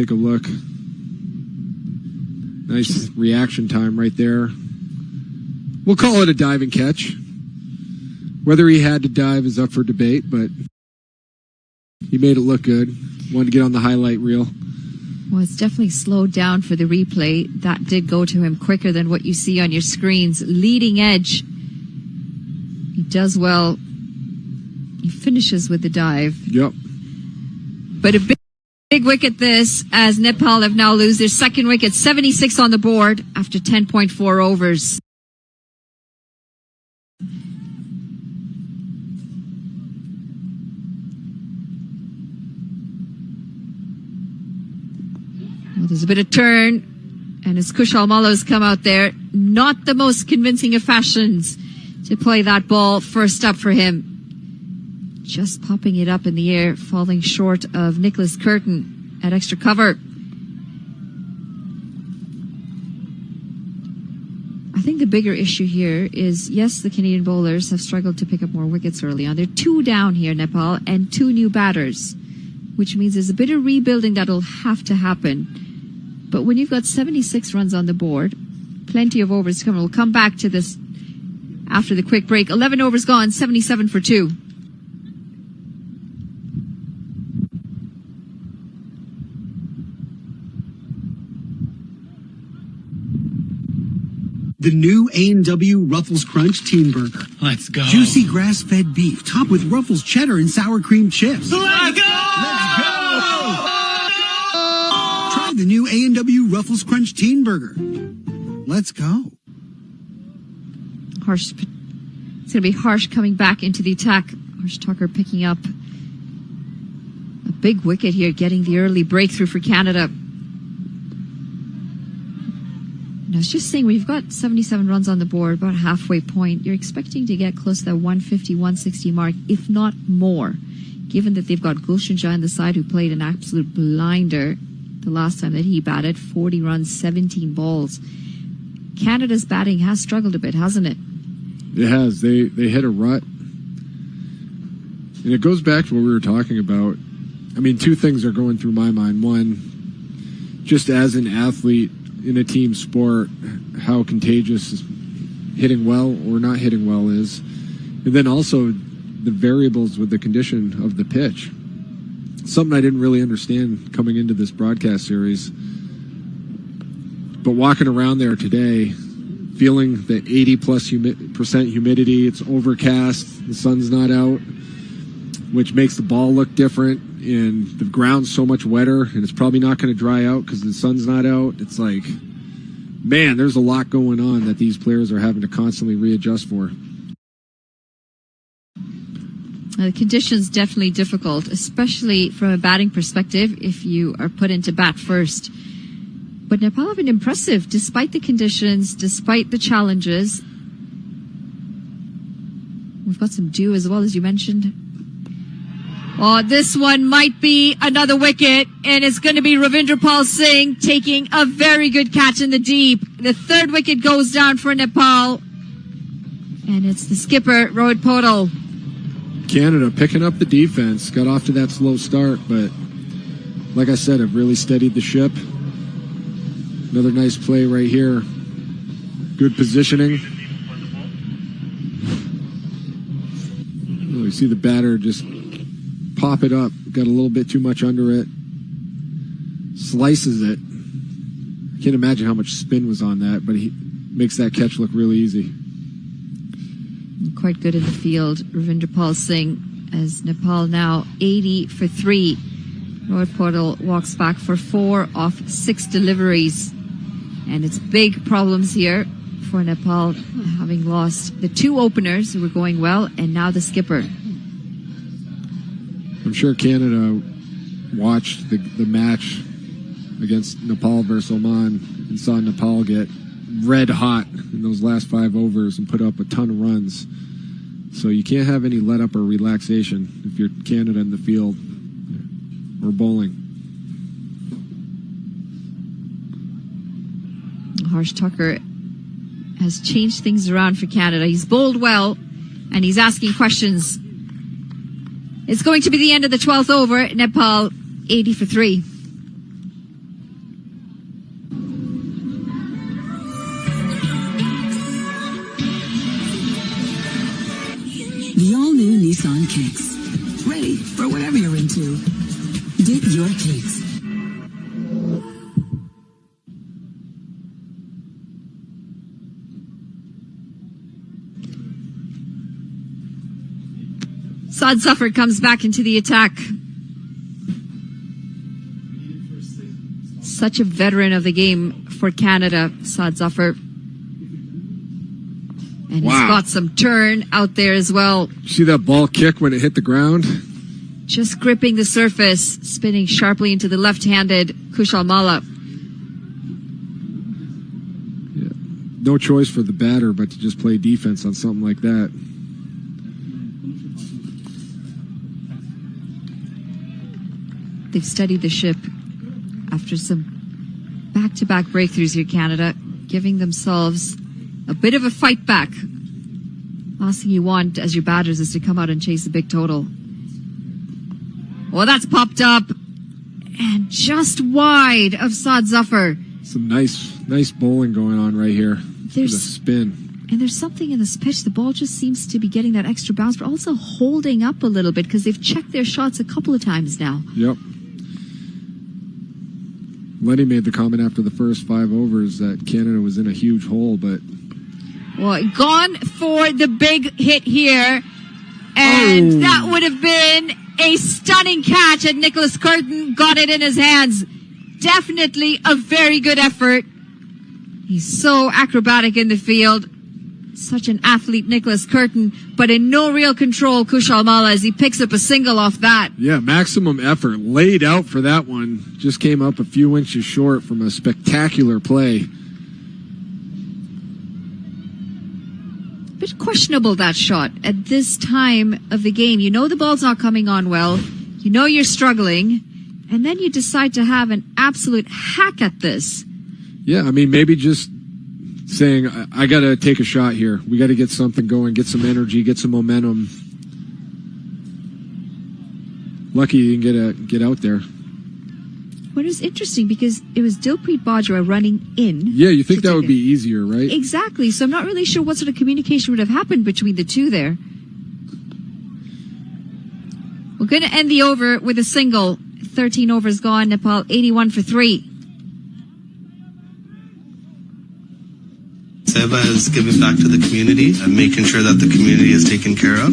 take a look. Nice reaction time right there. We'll call it a diving catch. Whether he had to dive is up for debate, but he made it look good. Wanted to get on the highlight reel. Well, it's definitely slowed down for the replay. That did go to him quicker than what you see on your screens. Leading edge. He does well. He finishes with the dive. Yep. But a big wicket this, as Nepal have now lose their second wicket. 76 on the board after 10.4 overs. Well, there's a bit of turn, and as Kushal Mallo's come out there, not the most convincing of fashions to play that ball first up for him. Just popping it up in the air, falling short of Nicholas Curtin at extra cover. I think the bigger issue here is, yes, the Canadian bowlers have struggled to pick up more wickets early on. They're 2 down here, Nepal, and 2 new batters, which means there's a bit of rebuilding that'll have to happen. But when you've got 76 runs on the board, plenty of overs to come. We'll come back to this after the quick break. 11 overs gone, 77 for 2. The new A&W Ruffles Crunch Teen Burger. Let's go. Juicy grass-fed beef, topped with Ruffles cheddar and sour cream chips. Let's go! Let's go! Try the new A&W Ruffles Crunch Teen Burger. Let's go. Harsh. It's going to be Harsh coming back into the attack. Harsh Tucker picking up a big wicket here, getting the early breakthrough for Canada. And I was just saying, when you've got 77 runs on the board, about halfway point, you're expecting to get close to that 150, 160 mark, if not more, given that they've got Gulshan Jai on the side, who played an absolute blinder the last time that he batted. 40 runs, 17 balls. Canada's batting has struggled a bit, hasn't it? It has. They hit a rut. And it goes back to what we were talking about. I mean, 2 things are going through my mind. One, just as an athlete in a team sport, how contagious hitting well or not hitting well is. And then also the variables with the condition of the pitch. Something I didn't really understand coming into this broadcast series. But walking around there today, feeling the 80+% humidity, it's overcast, the sun's not out, which makes the ball look different, and the ground's so much wetter, and it's probably not going to dry out because the sun's not out. It's like, man, there's a lot going on that these players are having to constantly readjust for. The conditions definitely difficult, especially from a batting perspective if you are put into bat first. But Nepal have been impressive despite the conditions, despite the challenges. We've got some dew as well, as you mentioned. Oh, this one might be another wicket, and it's going to be Ravindrapal Singh taking a very good catch in the deep. The 3rd wicket goes down for Nepal, and it's the skipper, Rohit Podal. Canada picking up the defense. Got off to that slow start, but like I said, have really steadied the ship. Another nice play right here. Good positioning. Oh, you see the batter just pop it up. Got a little bit too much under it. Slices it. I can't imagine how much spin was on that, but he makes that catch look really easy. Quite good in the field, Ravindrapal Singh, as Nepal now 80 for 3. Rohit Podal walks back for 4 off 6 deliveries. And it's big problems here for Nepal, having lost the 2 openers who were going well, and now the skipper. I'm sure Canada watched the match against Nepal versus Oman and saw Nepal get red hot in those last 5 overs and put up a ton of runs. So you can't have any let up or relaxation if you're Canada in the field or bowling. Harsh Tucker has changed things around for Canada. He's bowled well, and he's asking questions. It's going to be the end of the 12th over. Nepal 80 for 3. Nissan Kicks. Ready for whatever you're into. Dip your kicks. Saad Zafar comes back into the attack. Such a veteran of the game for Canada, Saad Zafar. And he's got some turn out there as well. See that ball kick when it hit the ground? Just gripping the surface, spinning sharply into the left-handed Kushal Malla. Yeah. No choice for the batter but to just play defense on something like that. They've steadied the ship after some back-to-back breakthroughs here, Canada, giving themselves a bit of a fight back. Last thing you want as your batters is to come out and chase the big total. Well, that's popped up and just wide of Saad Zafar. Some nice bowling going on right here. There's a spin. And there's something in this pitch. The ball just seems to be getting that extra bounce, but also holding up a little bit because they've checked their shots a couple of times now. Yep. Lenny made the comment after the first 5 overs that Canada was in a huge hole, but... Well, gone for the big hit here. And that would have been a stunning catch, and Nicholas Curtin got it in his hands. Definitely a very good effort. He's so acrobatic in the field. Such an athlete, Nicholas Curtin, but in no real control, Kushal Malla, as he picks up a single off that. Yeah, maximum effort. Laid out for that one. Just came up a few inches short from a spectacular play. Bit questionable, that shot, at this time of the game. You know the ball's not coming on well. You know you're struggling. And then you decide to have an absolute hack at this. Yeah, I mean, maybe just saying, I got to take a shot here. We got to get something going, get some energy, get some momentum. Lucky you didn't get out there. Well, it was interesting because it was Dilpreet Bajwa running in. Yeah, you think that would be easier, right? Exactly. So I'm not really sure what sort of communication would have happened between the two there. We're going to end the over with a single. 13 overs gone. Nepal 81 for 3. Seva is giving back to the community and making sure that the community is taken care of.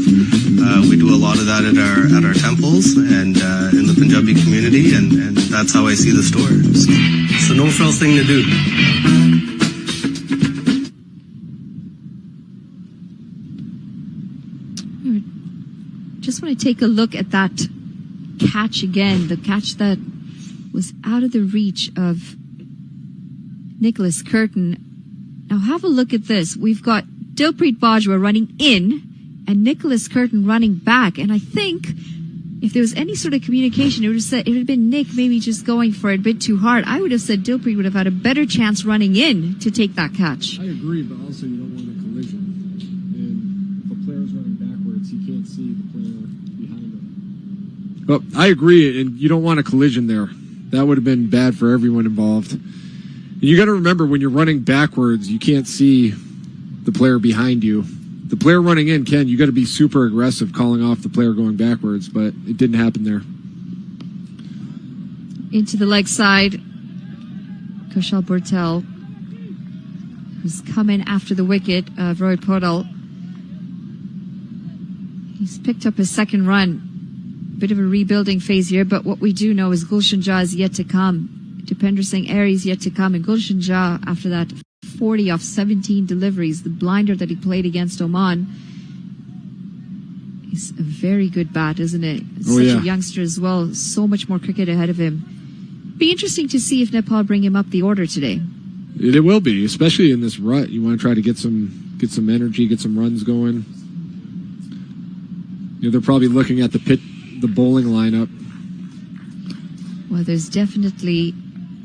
We do a lot of that at our temples and in the Punjabi community, and that's how I see the store. So it's a no-frills thing to do. Just want to take a look at that catch again, the catch that was out of the reach of Nicholas Curtin. Now have a look at this. We've got Dilpreet Bajwa running in and Nicholas Curtin running back. And I think if there was any sort of communication, it would have been Nick maybe just going for it a bit too hard. I would have said Dilpreet would have had a better chance running in to take that catch. I agree, but also you don't want a collision. And if a player's running backwards, he can't see the player behind him. Well, I agree, and you don't want a collision there. That would have been bad for everyone involved. You got to remember, when you're running backwards, you can't see the player behind you. The player running in can. You got to be super aggressive calling off the player going backwards, but it didn't happen there. Into the leg side, Kushal Bortel, who's come in after the wicket of Roy Podal. He's picked up his second run. Bit of a rebuilding phase here, but what we do know is Gulshan Jha is yet to come. Dipender Singh Airy is yet to come, and Gulshan Jha, after that 40 off 17 deliveries, the blinder that he played against Oman, is a very good bat, isn't it? Such a youngster as well. So much more cricket ahead of him. Be interesting to see if Nepal bring him up the order today. It will be, especially in this rut. You want to try to get some energy, get some runs going. You know, they're probably looking at the bowling lineup. Well, there's definitely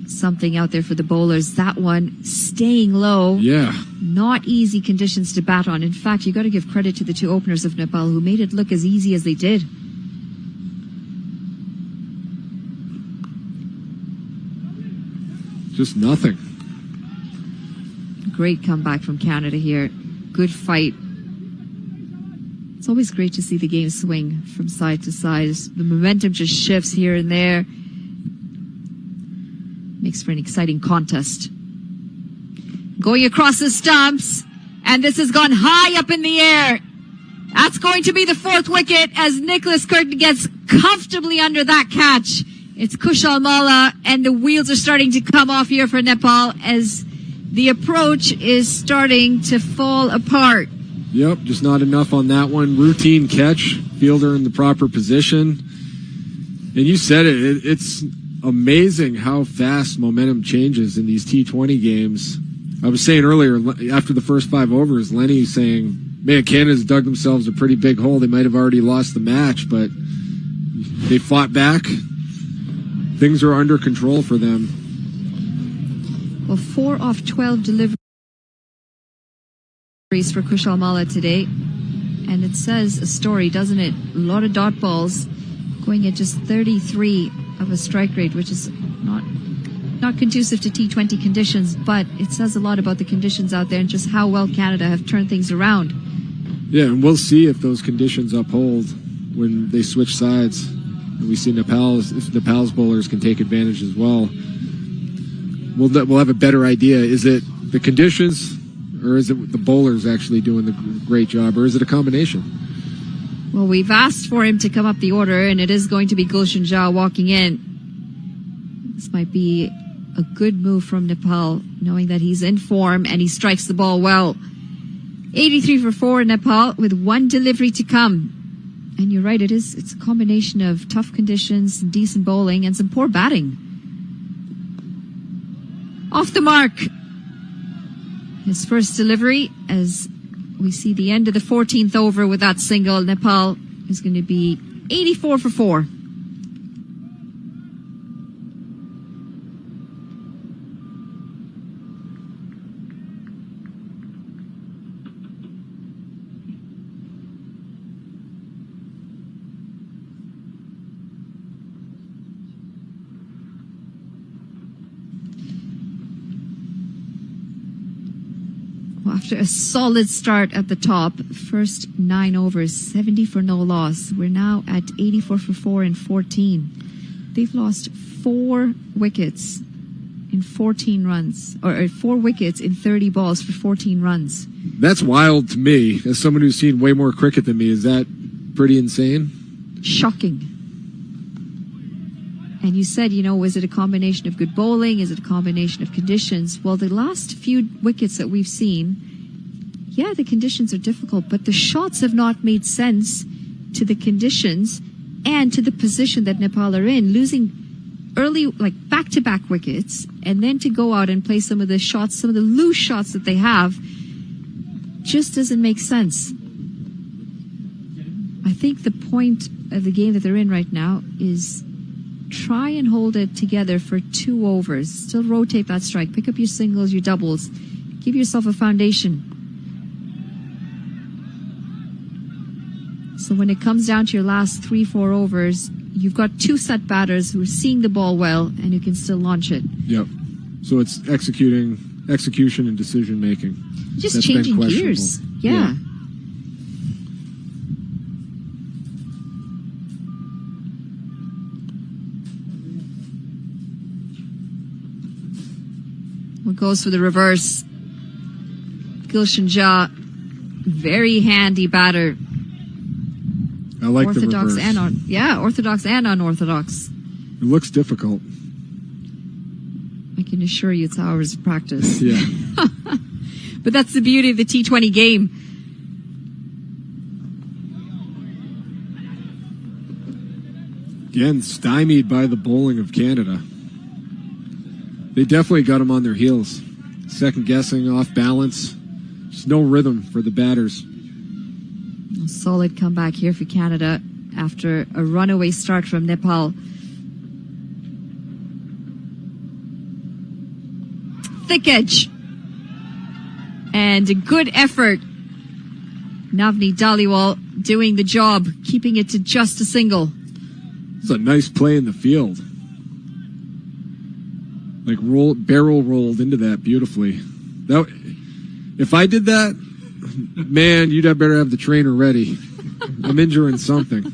something out there for the bowlers. That one staying low. Yeah. Not easy conditions to bat on. In fact, you got to give credit to the two openers of Nepal who made it look as easy as they did. Just nothing. Great comeback from Canada here. Good fight. It's always great to see the game swing from side to side. The momentum just shifts here and there. Makes for an exciting contest. Going across the stumps, and this has gone high up in the air. That's going to be the fourth wicket as Nicholas Curtin gets comfortably under that catch. It's Kushal Malla, and the wheels are starting to come off here for Nepal as the approach is starting to fall apart. Yep, just not enough on that one. Routine catch, fielder in the proper position. And you said it, it's amazing how fast momentum changes in these T20 games. I was saying earlier, after the first 5 overs, Lenny saying, man, Canada's dug themselves a pretty big hole. They might have already lost the match, but they fought back. Things are under control for them. Well, 4 off 12 deliveries for Kushal Malla today. And it says a story, doesn't it? A lot of dot balls going at just 33 of a strike rate, which is not conducive to T20 conditions, but it says a lot about the conditions out there and just how well Canada have turned things around. Yeah, and we'll see if those conditions uphold when they switch sides. And we see if Nepal's bowlers can take advantage as well. We'll have a better idea. Is it the conditions, or is it the bowlers actually doing the great job, or is it a combination? Well, we've asked for him to come up the order, and it is going to be Gulshan Jha walking in. This might be a good move from Nepal, knowing that he's in form and he strikes the ball well. 83 for 4 in Nepal with 1 delivery to come. And you're right, it's a combination of tough conditions, some decent bowling, and some poor batting. Off the mark. His first delivery, as we see the end of the 14th over with that single. Nepal is going to be 84 for 4. After a solid start at the top, first 9 overs, 70 for no loss. We're now at 84 for 4 and 14. They've lost 4 wickets in 14 runs, or 4 wickets in 30 balls for 14 runs. That's wild to me. As someone who's seen way more cricket than me, is that pretty insane? Shocking. And you said, was it a combination of good bowling? Is it a combination of conditions? Well, the last few wickets that we've seen, yeah, the conditions are difficult, but the shots have not made sense to the conditions and to the position that Nepal are in. Losing early, like back-to-back wickets, and then to go out and play some of the shots, some of the loose shots that they have, just doesn't make sense. I think the point of the game that they're in right now is try and hold it together for 2 overs. Still rotate that strike. Pick up your singles, your doubles. Give yourself a foundation. So when it comes down to your last 3-4 overs, you've got 2 set batters who are seeing the ball well and who can still launch it. Yep. So it's execution and decision making. Just That's changing gears. Yeah. Well, goes for the reverse. Gulshan Jha, very handy batter. I like orthodox the reverse. Orthodox and unorthodox. It looks difficult. I can assure you it's hours of practice. Yeah. But that's the beauty of the T20 game. Again, stymied by the bowling of Canada. They definitely got them on their heels. Second guessing, off balance. Just no rhythm for the batters. A solid comeback here for Canada after a runaway start from Nepal. Thick edge. And a good effort. Navneet Dhaliwal doing the job, keeping it to just a single. It's a nice play in the field. Like barrel rolled into that beautifully. If I did that, man, you'd better have the trainer ready. I'm injuring something.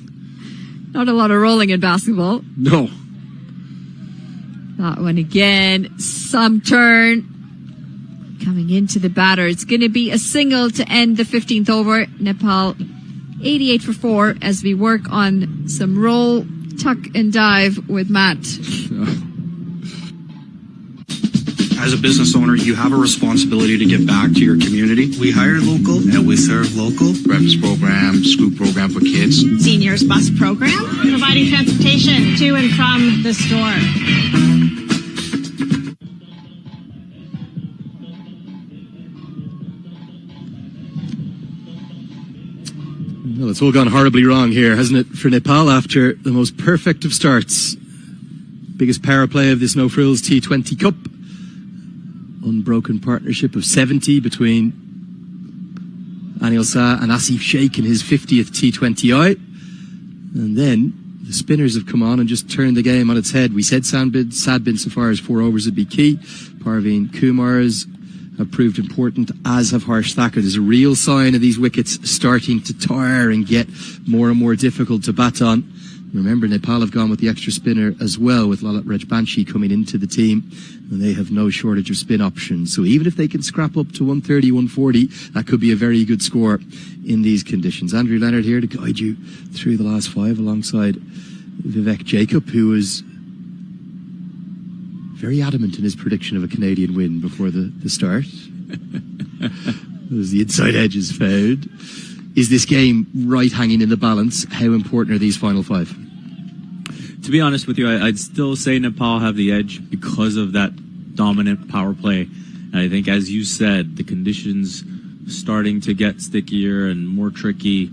Not a lot of rolling in basketball. No. That one again. Some turn. Coming into the batter. It's going to be a single to end the 15th over. Nepal 88 for 4 as we work on some roll, tuck, and dive with Matt. As a business owner, you have a responsibility to give back to your community. We hire local and we serve local. Breakfast program, scoop program for kids. Seniors bus program, providing transportation to and from the store. Well, it's all gone horribly wrong here, hasn't it, for Nepal after the most perfect of starts. Biggest power play of this No Frills T20 Cup. Unbroken partnership of 70 between Anil Shah and Asif Sheikh in his 50th T20I. And then the spinners have come on and just turned the game on its head. We said Sadbin Safar's 4 overs would be key. Parveen Kumar's have proved important, as have Harsh Thakur. There's a real sign of these wickets starting to tire and get more and more difficult to bat on. Remember, Nepal have gone with the extra spinner as well, with Lalit Rajbanshi coming into the team, and they have no shortage of spin options. So even if they can scrap up to 130, 140, that could be a very good score in these conditions. Andrew Leonard here to guide you through the last 5 alongside Vivek Jacob, who was very adamant in his prediction of a Canadian win before the start. As the inside edge is found. Is this game right hanging in the balance? How important are these final 5? To be honest with you, I'd still say Nepal have the edge because of that dominant power play. And I think, as you said, the conditions starting to get stickier and more tricky.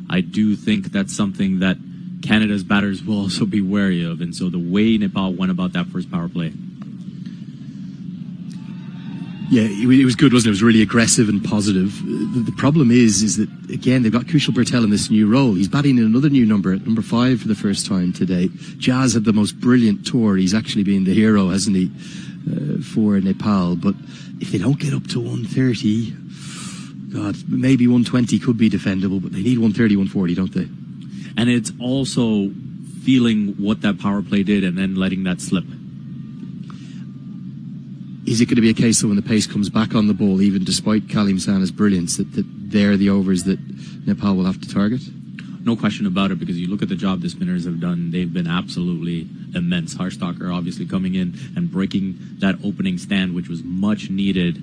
I do think that's something that Canada's batters will also be wary of. And so the way Nepal went about that first power play. Yeah, it was good, wasn't it? It was really aggressive and positive. The problem is that, again, they've got Kushal Patel in this new role. He's batting in another new number, at number 5 for the first time today. Jazz had the most brilliant tour. He's actually been the hero, hasn't he, for Nepal. But if they don't get up to 130, God, maybe 120 could be defendable, but they need 130, 140, don't they? And it's also feeling what that power play did and then letting that slip. Is it going to be a case that when the pace comes back on the ball, even despite Kalim Sana's brilliance, that they're the overs that Nepal will have to target? No question about it, because you look at the job the spinners have done, they've been absolutely immense. Harsh Thakur obviously coming in and breaking that opening stand, which was much needed.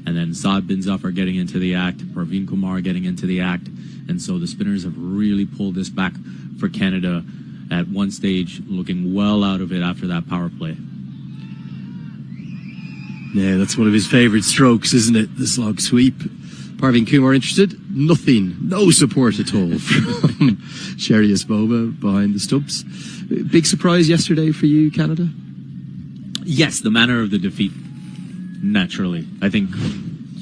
And then Saad bin Zafar getting into the act, Parveen Kumar getting into the act. And so the spinners have really pulled this back for Canada at one stage, looking well out of it after that power play. Yeah, that's one of his favourite strokes, isn't it? The slog sweep. Parveen Kumar interested? Nothing. No support at all from Sharius Boba behind the stumps. Big surprise yesterday for you, Canada? Yes, the manner of the defeat. Naturally. I think,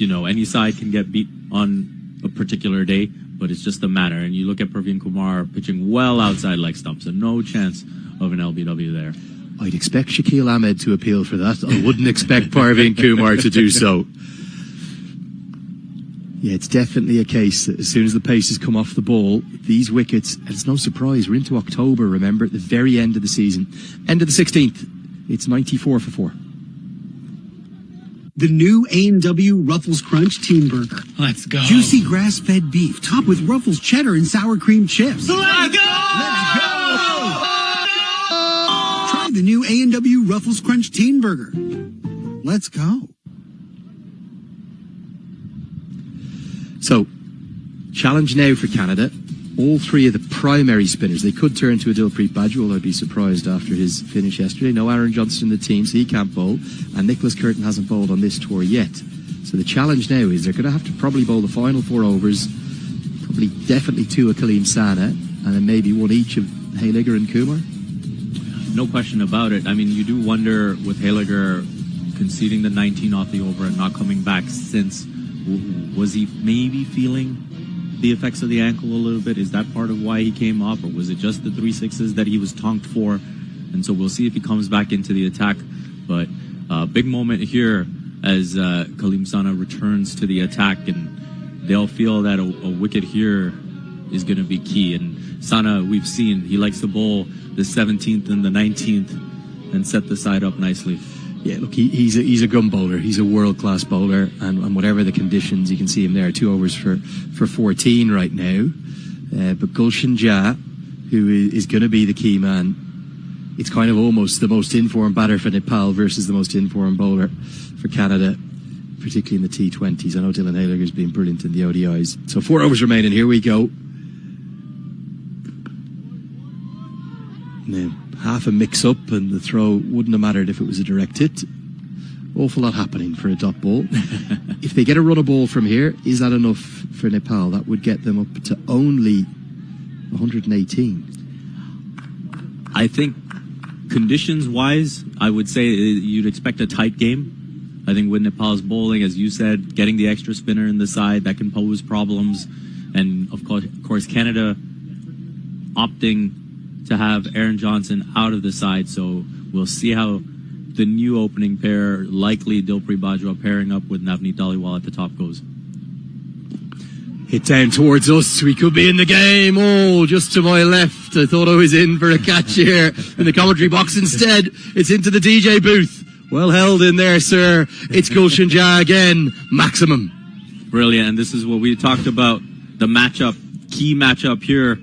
any side can get beat on a particular day, but it's just the manner. And you look at Parveen Kumar pitching well outside leg stumps, and no chance of an LBW there. I'd expect Shaquille Ahmed to appeal for that. I wouldn't expect Parveen Kumar to do so. Yeah, it's definitely a case that as soon as the pace has come off the ball, these wickets, and it's no surprise, we're into October, remember, at the very end of the season. End of the 16th, it's 94 for 4. The new A&W Ruffles Crunch Teen Burger. Let's go. Juicy grass-fed beef topped with Ruffles cheddar and sour cream chips. Let's go! Let's go! Try the new A&W Ruffles Crunch Teen Burger. Let's go. So, challenge now for Canada. All 3 of the primary spinners, they could turn to Adilpreet Bajwal. I'd be surprised after his finish yesterday. No Aaron Johnston in the team, so he can't bowl. And Nicholas Curtin hasn't bowled on this tour yet. So the challenge now is they're going to have to probably bowl the final 4 overs, probably definitely 2 of Kalim Sana, and then maybe 1 each of Hayliger and Kumar. No question about it. I mean, you do wonder with Hayliger conceding the 19 off the over and not coming back since, was he maybe feeling the effects of the ankle a little bit? Is that part of why he came off, or was it just the 3 6s that he was tonked for? And so we'll see if he comes back into the attack. But big moment here as Kalim Sana returns to the attack, and they'll feel that a wicket here is going to be key. And Sana, we've seen, he likes to bowl the 17th and the 19th and set the side up nicely. Yeah, look, he's a gun bowler. He's a world-class bowler, and whatever the conditions, you can see him there, 2 overs for 14 right now. But Gulshan Jha, who is going to be the key man, it's kind of almost the most informed batter for Nepal versus the most informed bowler for Canada, particularly in the T20s. I know Dylan Hailiger's been brilliant in the ODIs. So 4 overs remaining. Here we go. Now, half a mix-up, and the throw wouldn't have mattered if it was a direct hit. Awful lot happening for a dot ball. If they get a run of ball from here, is that enough for Nepal? That would get them up to only 118. I think conditions-wise, I would say you'd expect a tight game. I think with Nepal's bowling, as you said, getting the extra spinner in the side, that can pose problems. And, of course, Canada opting to have Aaron Johnson out of the side. So we'll see how the new opening pair, likely Dilpreet Bajwa pairing up with Navneet Dhaliwal at the top, goes. Hit down towards us. We could be in the game. Oh, just to my left. I thought I was in for a catch here in the commentary box. Instead, it's into the DJ booth. Well held in there, sir. It's Gulshan Jha again. Maximum. Brilliant. And this is what we talked about. The matchup, key matchup here.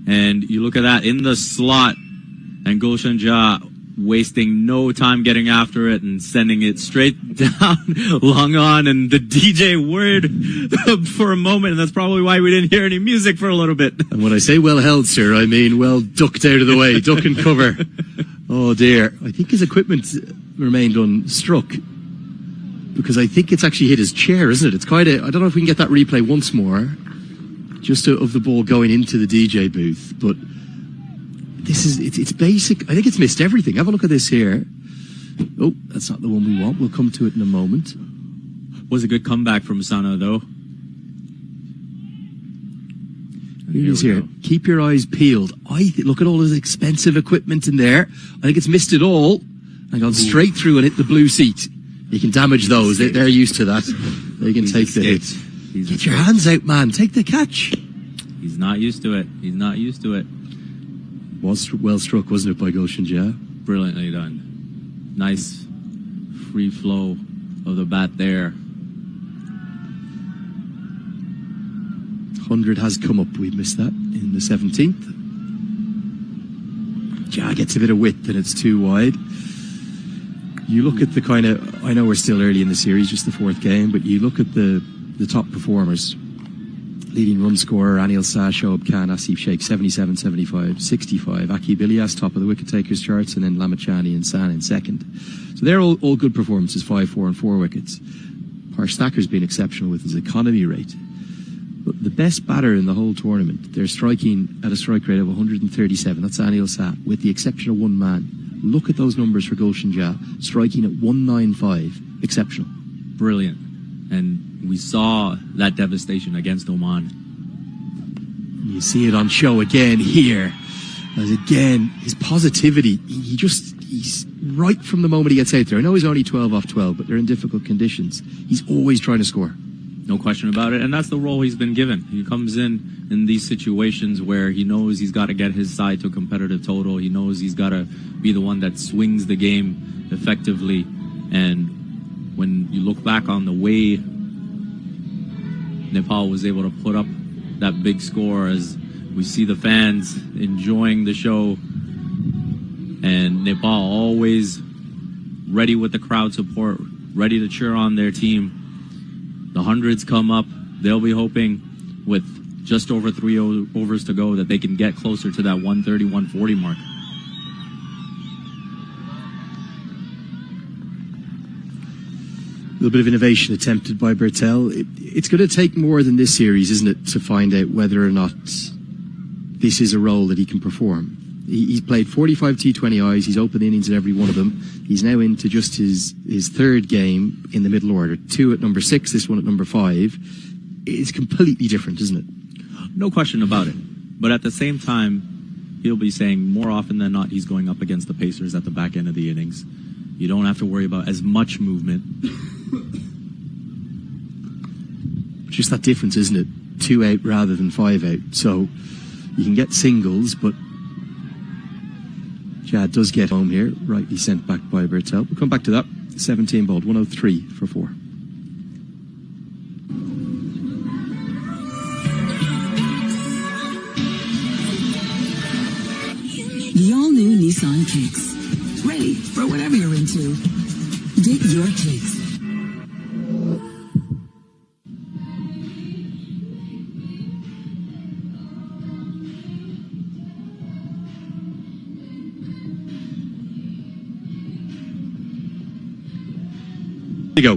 And you look at that in the slot. And Gulshan Jha wasting no time getting after it and sending it straight down, long on, and the DJ worried for a moment, and that's probably why we didn't hear any music for a little bit. And when I say well held, sir, I mean well ducked out of the way, duck and cover. Oh dear. I think his equipment remained unstruck, because I think it's actually hit his chair, isn't it? It's kind of, I don't know if we can get that replay once more, just of the ball going into the DJ booth, but this is, it's basic. I think it's missed everything. Have a look at this here. Oh, that's not the one we want. We'll come to it in a moment. Was a good comeback from Sana, though. Here it is here. Keep your eyes peeled. Look at all his expensive equipment in there. I think it's missed it all and gone straight through and hit the blue seat. You can damage those. They're used to that. They can take the hit. Get your hands out, man. Take the catch. He's not used to it. He's not used to it. Was well struck, wasn't it, by Gulshan Jha? Brilliantly done. Nice free flow of the bat there. 100 has come up. We missed that in the 17th. Jha gets a bit of width and it's too wide. You look at the kind of, I know we're still early in the series, just the 4th game, but you look at the top performers. Leading run scorer, Anil Shah, Shoaib Khan, Asif Sheikh, 77, 75, 65. Aki Bilias, top of the wicket takers charts, and then Lamachani and San in second. So they're all good performances, 5, 4, and 4 wickets. Harsh Thakker's been exceptional with his economy rate. But the best batter in the whole tournament, they're striking at a strike rate of 137. That's Anil Shah, with the exception of one man. Look at those numbers for Gulshan Jha, striking at 195. Exceptional. Brilliant. And we saw that devastation against Oman. You see it on show again here. As again, his positivity, he's right from the moment he gets out there. I know he's only 12 off 12, but they're in difficult conditions. He's always trying to score. No question about it. And that's the role he's been given. He comes in these situations where he knows he's got to get his side to a competitive total. He knows he's got to be the one that swings the game effectively. And when you look back on the way Nepal was able to put up that big score, as we see the fans enjoying the show, and Nepal always ready with the crowd support, ready to cheer on their team. The 100s come up. They'll be hoping with just over 3 overs to go that they can get closer to that 130, 140 mark. A little bit of innovation attempted by Bertel. It's going to take more than this series, isn't it, to find out whether or not this is a role that he can perform. He's played 45 T20Is. He's opened innings in every one of them. He's now into just his 3rd game in the middle order. 2 at number 6, this one at number 5. It's completely different, isn't it? No question about it. But at the same time, he'll be saying more often than not he's going up against the Pacers at the back end of the innings. You don't have to worry about as much movement. Just that difference, isn't it? 2 out rather than 5 out. So you can get singles, but Chad does get home here, rightly sent back by Bertel. We'll come back to that. 17 bowled, 103 for 4. The all-new Nissan Kicks. Ready for whatever you're into. Get your kicks. There you go.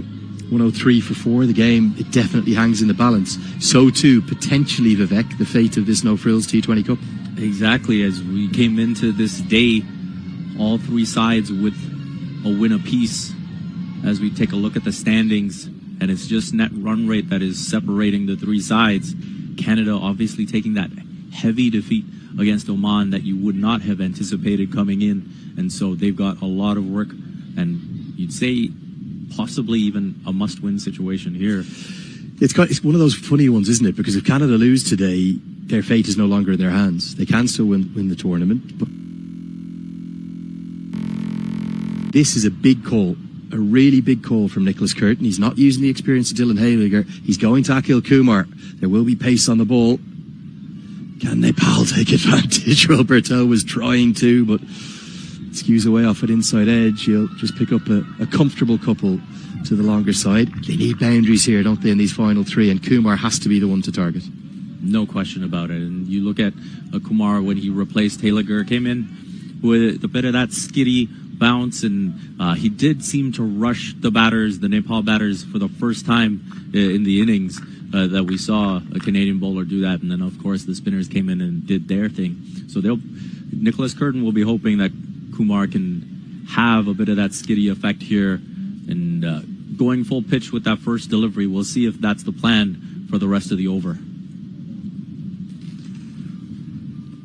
103 for 4. The game, it definitely hangs in the balance. So too, potentially, Vivek, the fate of this No Frills T20 Cup. Exactly. As we came into this day, all three sides with a win apiece. As we take a look at the standings, and it's just net run rate that is separating the three sides. Canada obviously taking that heavy defeat against Oman that you would not have anticipated coming in. And so they've got a lot of work, and you'd say possibly even a must-win situation here. It's one of those funny ones, isn't it? Because if Canada lose today, their fate is no longer in their hands. They can still win the tournament, but this is a big call, a really big call from Nicholas Curtin. He's not using the experience of Dylan Hayliger. He's going to Akhil Kumar. There will be pace on the ball. Can Nepal take advantage? Well, Bertel was trying to, but skews away off at inside edge. He'll just pick up a comfortable couple to the longer side. They need boundaries here, don't they, in these final three, and Kumar has to be the one to target. No question about it. And you look at Kumar when he replaced Hayliger, came in with a bit of that skiddy bounce, and he did seem to rush the batters, the Nepal batters, for the first time in the innings that we saw a Canadian bowler do that. And then, of course, the spinners came in and did their thing. So Nicholas Curtin will be hoping that Kumar can have a bit of that skiddy effect here, and going full pitch with that first delivery. We'll see if that's the plan for the rest of the over.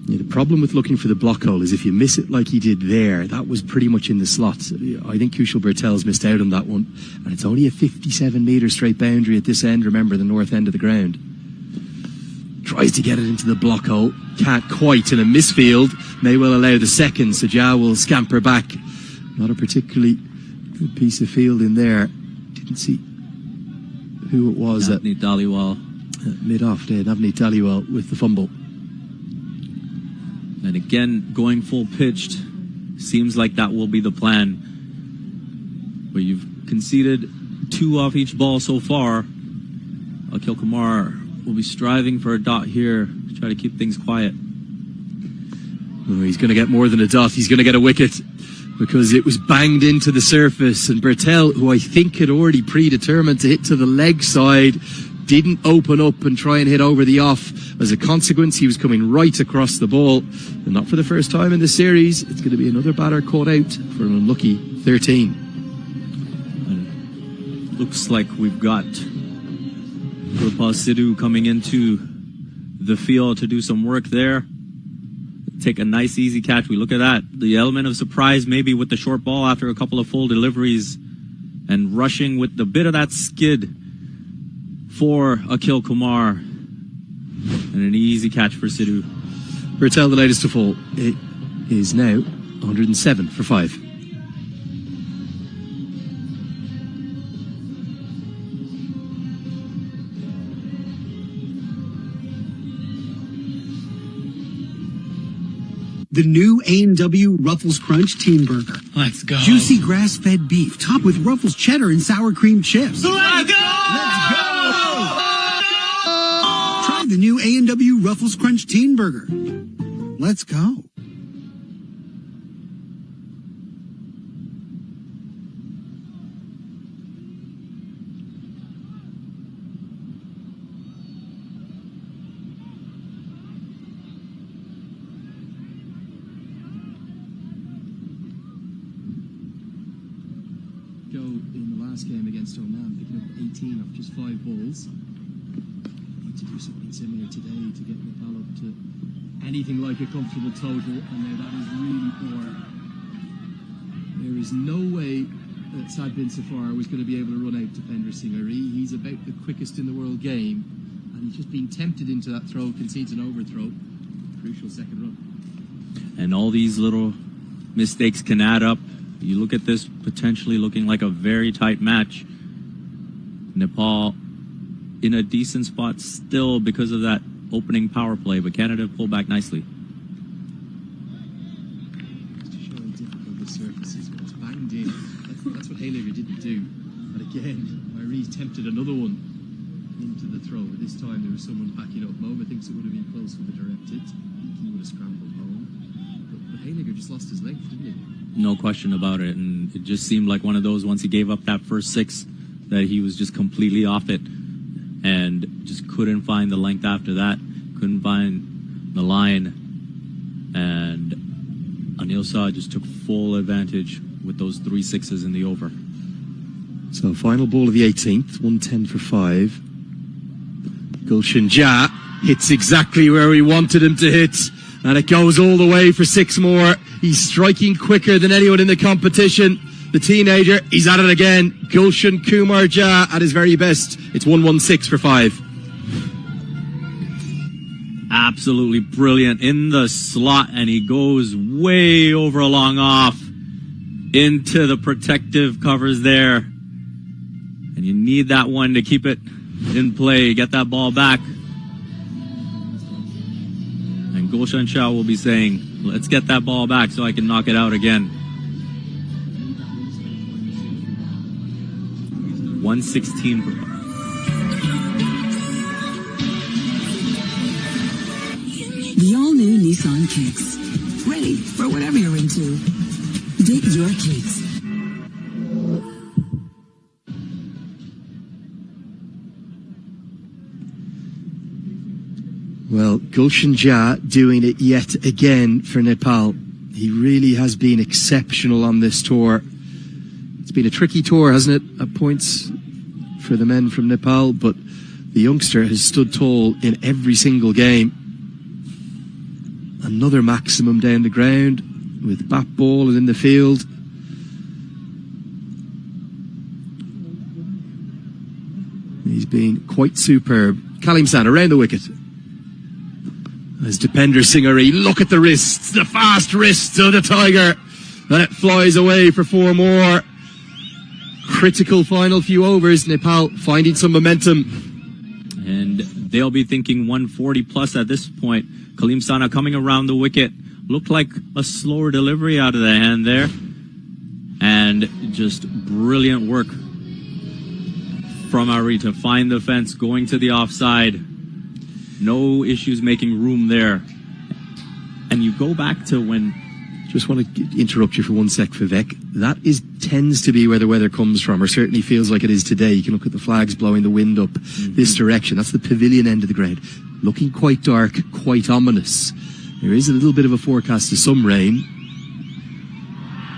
Yeah, the problem with looking for the block hole is if you miss it like he did there, that was pretty much in the slot. I think Kushal Bertel's missed out on that one, and it's only a 57-metre straight boundary at this end, remember, the north end of the ground. Tries to get it into the block hole, can't quite, in a misfield, may well allow the second, so Jao will scamper back. Not a particularly good piece of field in there. Didn't see who it was. Navneet Dhaliwal. Mid-off there, Navneet Dhaliwal with the fumble. And again, going full pitched, seems like that will be the plan. But you've conceded 2 off each ball so far. Akhil Kumar will be striving for a dot here to try to keep things quiet. Oh, he's going to get more than a dot. He's going to get a wicket because it was banged into the surface. And Bertel, who I think had already predetermined to hit to the leg side, didn't open up and try and hit over the off. As a consequence, he was coming right across the ball. And not for the first time in the series, it's going to be another batter caught out for an unlucky 13. And looks like we've got Gopal Sidhu coming into the field to do some work there. Take a nice easy catch. We look at that. The element of surprise maybe with the short ball after a couple of full deliveries, and rushing with the bit of that skid for Akhil Kumar. And an easy catch for Sidhu. Bertel, the latest to fall. It is now 107 for 5. The new A&W Ruffles Crunch Teen Burger. Let's go. Juicy grass-fed beef topped with Ruffles cheddar and sour cream chips. Let's go! Let's go! Try the new A&W Ruffles Crunch Teen Burger. Let's go. In the last game against Oman, picking up 18 off just 5 balls. Need to do something similar today to get Nepal up to anything like a comfortable total, and now that is really poor. There is no way that Sad Bin Safar was going to be able to run out to Pendra Singh Ari. He's about the quickest in the world game, and He's just being tempted into that throw, concedes an overthrow. Crucial second run. And all these little mistakes can add up. You look at this potentially looking like a very tight match. Nepal in a decent spot still because of that opening power play, but Canada pulled back nicely. Just to show how difficult the surface is when it's banged in. That's what Hayliger didn't do. And again, Marie tempted another one into the throw, but this time there was someone backing up. Mova thinks it would have been close with the directed. He would have scrambled home. But Hayliger just lost his length, didn't he? No question about it. And it just seemed like one of those, once he gave up that first 6, that he was just completely off it and just couldn't find the length after that. Couldn't find the line. And Anil Shah just took full advantage with those 3 6s in the over. So final ball of the 18th, 110 for 5. Gulshan Jha hits exactly where we wanted him to hit, and it goes all the way for 6 more. He's striking quicker than anyone in the competition. The teenager, he's at it again. Gulshan Kumar Jha at his very best. It's 116 for 5. Absolutely brilliant in the slot, and he goes way over a long off into the protective covers there. And you need that one to keep it in play, get that ball back. And Gulshan Shah will be saying, let's get that ball back so I can knock it out again. 116 for 5. The all-new Nissan Kicks. Ready for whatever you're into. Dig your kicks. Well, Gulshan Jha doing it yet again for Nepal. He really has been exceptional on this tour. It's been a tricky tour, hasn't it, at points for the men from Nepal, but the youngster has stood tall in every single game. Another maximum down the ground with bat ball and in the field. He's been quite superb. Kalimsan around the wicket. As Dipender Singh, look at the wrists, the fast wrists of the Tiger. And it flies away for 4 more. Critical final few overs. Nepal finding some momentum. And they'll be thinking 140 plus at this point. Kaleem Sana coming around the wicket. Looked like a slower delivery out of the hand there. And just brilliant work from Ari to find the fence, going to the offside. No issues making room there. And you go back to when... Just want to interrupt you for 1 sec, Vivek. That tends to be where the weather comes from, or certainly feels like it is today. You can look at the flags blowing the wind up this direction. That's the pavilion end of the ground. Looking quite dark, quite ominous. There is a little bit of a forecast of some rain.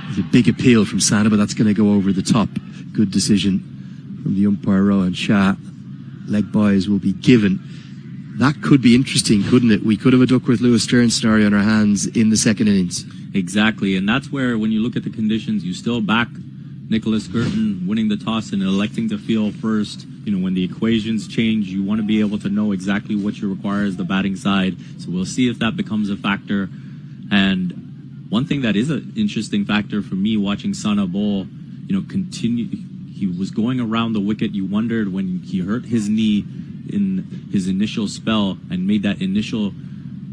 There's a big appeal from Sana, but that's going to go over the top. Good decision from the umpire, Rohan Shah. Leg byes will be given. That could be interesting, couldn't it? We could have a Duckworth-Lewis Stearns scenario on our hands in the second innings. Exactly, and that's where, when you look at the conditions, you still back Nicholas Girton winning the toss and electing to field first. You know, when the equations change, you want to be able to know exactly what you require as the batting side. So we'll see if that becomes a factor. And one thing that is an interesting factor for me watching Sana bowl, he was going around the wicket. You wondered when he hurt his knee in his initial spell and made that initial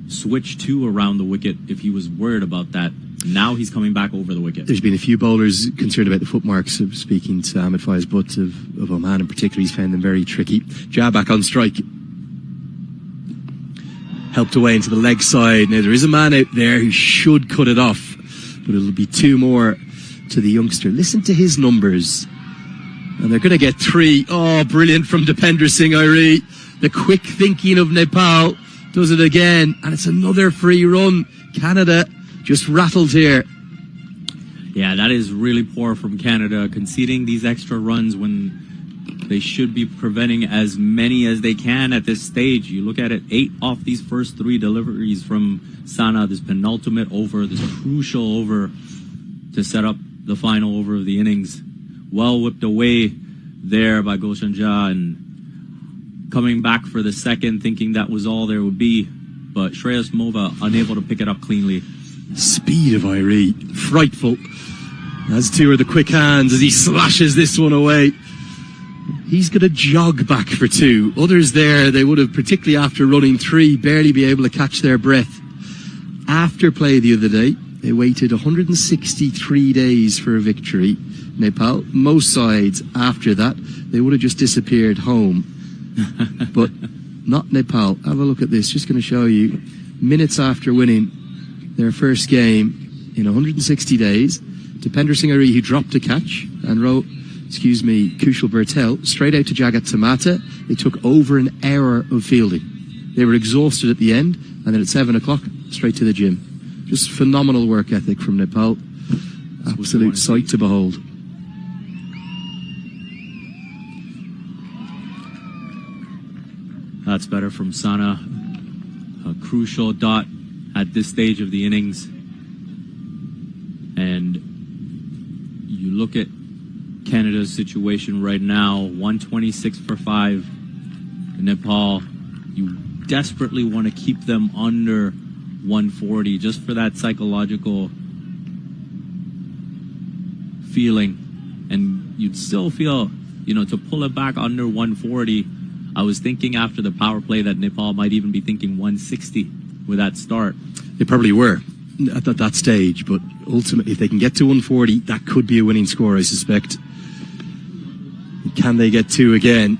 switch to around the wicket, if he was worried about that. Now he's coming back over the wicket. There's been a few bowlers concerned about the footmarks. Speaking to Ahmed Faiz Butt of Oman in particular, he's found them very tricky. Jha back on strike. Helped away into the leg side. Now there is a man out there who should cut it off, but it'll be 2 more to the youngster. Listen to his numbers. And they're going to get 3. Oh, brilliant from Dipender Singh Airi. The quick thinking of Nepal does it again. And it's another free run. Canada just rattled here. Yeah, that is really poor from Canada, conceding these extra runs when they should be preventing as many as they can at this stage. You look at it, 8 off these first 3 deliveries from Sana, this penultimate over, this crucial over to set up the final over of the innings. Well whipped away there by Gulshan Jha, and coming back for the second, thinking that was all there would be. But Shreyas Mova unable to pick it up cleanly. Speed of Irie, frightful. As two are the quick hands as he slashes this one away. He's going to jog back for two. Others there, they would have, particularly after running three, barely be able to catch their breath. After play the other day, they waited 163 days for a victory. Nepal, most sides after that, they would have just disappeared home. But not Nepal. Have a look at this. Just going to show you. Minutes after winning their first game in 160 days, Dipender Singh Ari, who dropped a catch and wrote, Kushal Bertel, straight out to Jagat Tamata. They took over an hour of fielding. They were exhausted at the end, and then at 7 o'clock, straight to the gym. Just phenomenal work ethic from Nepal. Absolute sight to behold. That's better from Sana. A crucial dot at this stage of the innings. And you look at Canada's situation right now, 126 for 5. Nepal, you desperately want to keep them under 140 just for that psychological feeling. And you'd still feel, to pull it back under 140. I was thinking after the power play that Nepal might even be thinking 160 with that start. They probably were at that stage, but ultimately, if they can get to 140, that could be a winning score, I suspect. Can they get two again?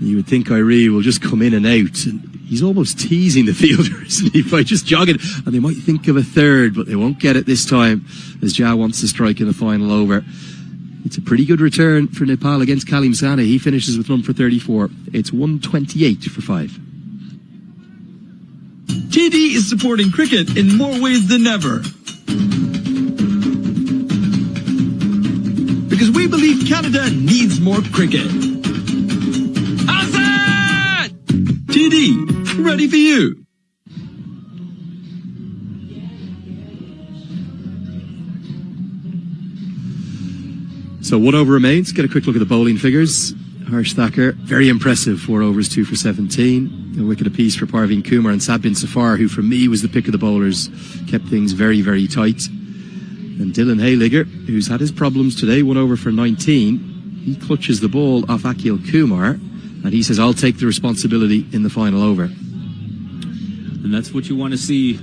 You would think Irie will just come in and out, and he's almost teasing the fielder, isn't he, by just jogging, and they might think of a third, but they won't get it this time, as Jah wants to strike in the final over. It's a pretty good return for Nepal against Kalim Sana. He finishes with run for 34. It's 128 for 5. TD is supporting cricket in more ways than ever. Because we believe Canada needs more cricket. Azad! TD, ready for you. So 1 over remains. Get a quick look at the bowling figures. Harsh Thakur, very impressive. 4 overs, 2 for 17. A wicket apiece for Parveen Kumar and Sabin Safar, who for me was the pick of the bowlers. Kept things very, very tight. And Dylan Hayligger, who's had his problems today, 1 over for 19. He clutches the ball off Akhil Kumar, and he says, I'll take the responsibility in the final over. And that's what you want to see.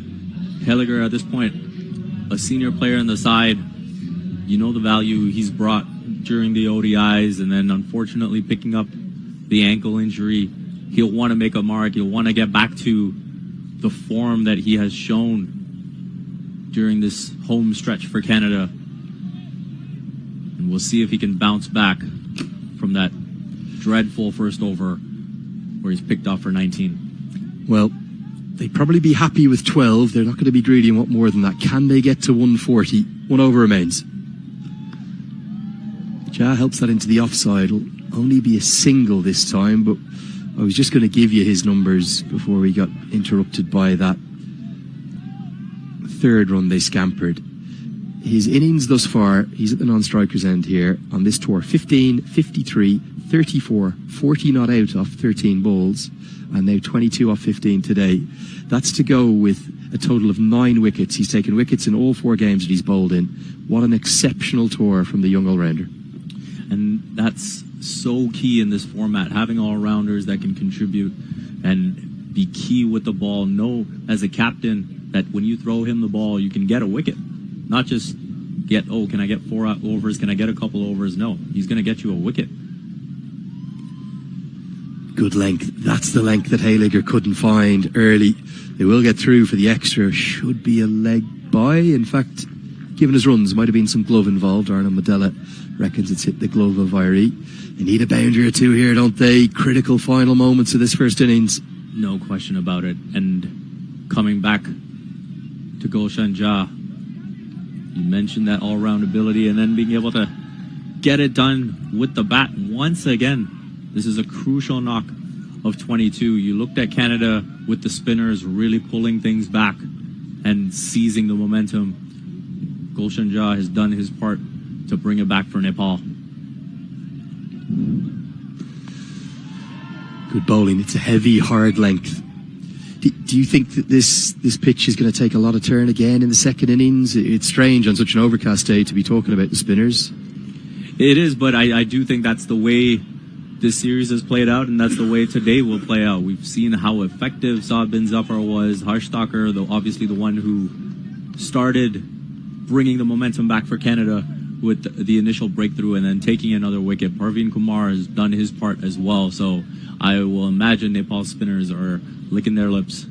Hayligger at this point, a senior player on the side. You know the value he's brought during the ODIs, and then unfortunately picking up the ankle injury. He'll want to make a mark. He'll want to get back to the form that he has shown during this home stretch for Canada. And we'll see if he can bounce back from that dreadful first over where he's picked off for 19. Well, they'd probably be happy with 12. They're not going to be greedy and want more than that. Can they get to 140? 1 over remains. Jah helps that into the offside. It'll only be a single this time, but I was just going to give you his numbers before we got interrupted by that third run they scampered. His innings thus far, he's at the non-strikers end here on this tour: 15, 53, 34, 40 not out off 13 balls, and now 22 off 15 today. That's to go with a total of 9 wickets. He's taken wickets in all 4 games that he's bowled in. What an exceptional tour from the young all-rounder. And that's so key in this format, having all-rounders that can contribute and be key with the ball. Know as a captain that when you throw him the ball, you can get a wicket. Not just get, can I get 4 overs? Can I get a couple overs? No, he's going to get you a wicket. Good length. That's the length that Hayligger couldn't find early. They will get through for the extra. Should be a leg by. In fact, given his runs, might have been some glove involved. Arnold Medella reckons it's hit the glove of Irie. They need a boundary or two here, don't they? Critical final moments of this first innings. No question about it. And coming back to Gulshan Jah, you mentioned that all-round ability, and then being able to get it done with the bat once again. This is a crucial knock of 22. You looked at Canada with the spinners really pulling things back and seizing the momentum. Gulshan Jah has done his part to bring it back for Nepal. Good bowling. It's a heavy, hard length. Do you think that this pitch is going to take a lot of turn again in the second innings? It's strange on such an overcast day to be talking about the spinners. It is, but I do think that's the way this series has played out, and that's the way today will play out. We've seen how effective Saad bin Zafar was. Harshtaker, obviously the one who started bringing the momentum back for Canada with the initial breakthrough and then taking another wicket. Parveen Kumar has done his part as well, so I will imagine Nepal spinners are licking their lips.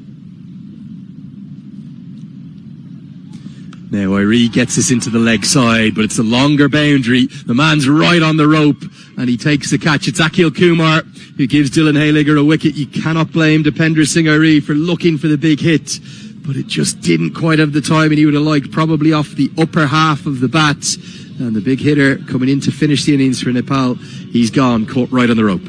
Now Irie gets us into the leg side, but it's a longer boundary. The man's right on the rope, and he takes the catch. It's Akhil Kumar who gives Dylan Hayliger a wicket. You cannot blame Dipender Singh Irie for looking for the big hit, but it just didn't quite have the time, and he would have liked probably off the upper half of the bat. And the big hitter coming in to finish the innings for Nepal, he's gone, caught right on the rope.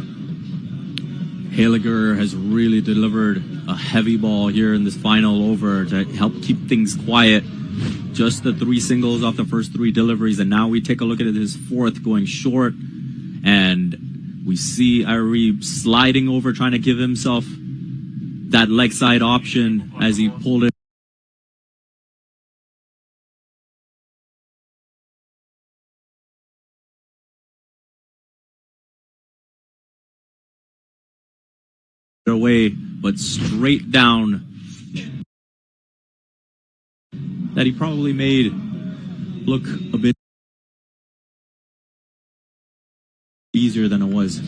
Hayliger has really delivered a heavy ball here in this final over to help keep things quiet. Just the 3 singles off the first 3 deliveries, and now we take a look at his 4th going short, and we see Irie sliding over, trying to give himself that leg side option as he pulled it away, but straight down. That he probably made look a bit easier than it was.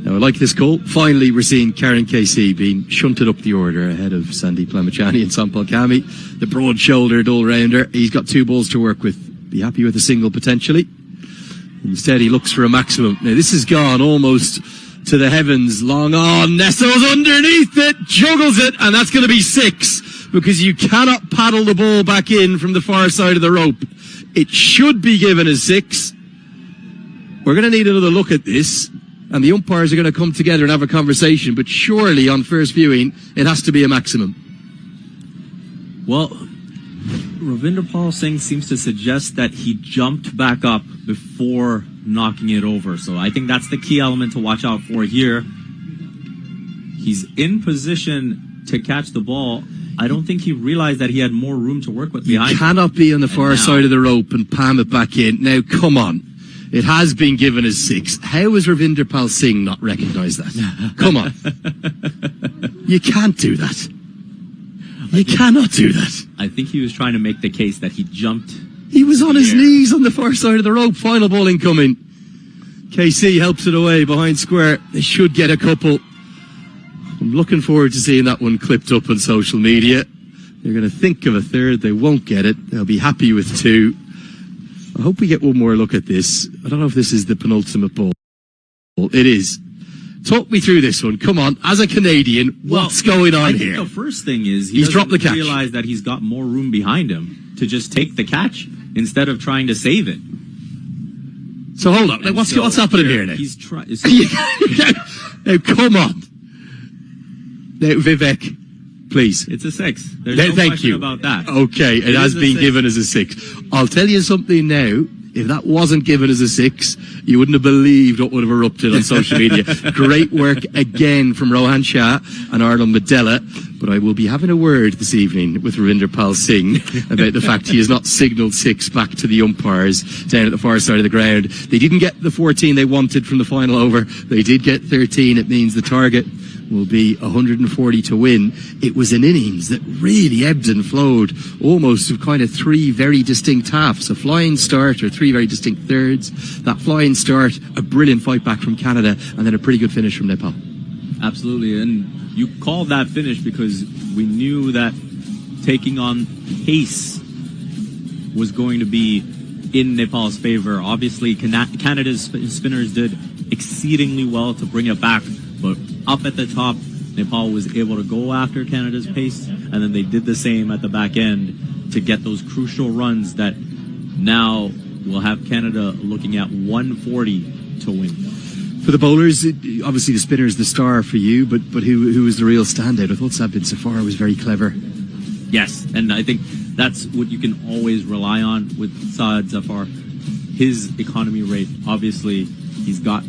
Now I like this call. Finally we're seeing Karen KC being shunted up the order ahead of Sandeep Lamachani and Sampal Kami. The broad-shouldered all-rounder. He's got 2 balls to work with. Be happy with a single potentially. Instead he looks for a maximum. Now this has gone almost to the heavens. Long on, nestles underneath it, juggles it, and that's going to be 6, because you cannot paddle the ball back in from the far side of the rope. It should be given as 6. We're going to need another look at this, and the umpires are going to come together and have a conversation, but surely on first viewing it has to be a maximum. Well, Ravinder Pal Singh seems to suggest that he jumped back up before knocking it over. So I think that's the key element to watch out for here. He's in position to catch the ball. I don't think he realized that he had more room to work with behind him. You cannot be on the far side of the rope and palm it back in. Now, come on. It has been given as 6. How has Ravinder Pal Singh not recognised that? Come on. You can't do that. You cannot do that. I think he was trying to make the case that he jumped. He was on his knees on the far side of the rope. Final ball incoming. KC helps it away behind square. They should get a couple. I'm looking forward to seeing that one clipped up on social media. They're going to think of a third. They won't get it. They'll be happy with 2. I hope we get one more look at this. I don't know if this is the penultimate ball. It is. Talk me through this one. Come on. As a Canadian, what's going on here? I think the first thing is he's dropped the catch. Realize that he's got more room behind him to just take the catch instead of trying to save it. So hold on. What's happening here now? He's trying. Now, come on. Now, Vivek, please. It's a 6. There's no question about that. Okay, it has been given as a 6. I'll tell you something now. If that wasn't given as a 6, you wouldn't have believed what would have erupted on social media. Great work again from Rohan Shah and Arnold Medella. But I will be having a word this evening with Ravinder Pal Singh about the fact he has not signalled 6 back to the umpires down at the far side of the ground. They didn't get the 14 they wanted from the final over. They did get 13. It means the target will be 140 to win. It was an innings that really ebbed and flowed, almost of kind of 3 very distinct halves. A flying start or 3 very distinct thirds. That flying start, a brilliant fight back from Canada, and then a pretty good finish from Nepal. Absolutely, and you called that finish because we knew that taking on pace was going to be in Nepal's favor. Obviously, Canada's spinners did exceedingly well to bring it back, but up at the top, Nepal was able to go after Canada's pace, and then they did the same at the back end to get those crucial runs that now will have Canada looking at 140 to win. For the bowlers, obviously the spinner is the star for you, but who was the real standout? I thought Saad bin Zafar was very clever. Yes, and I think that's what you can always rely on with Saad Zafar. His economy rate, obviously, he's got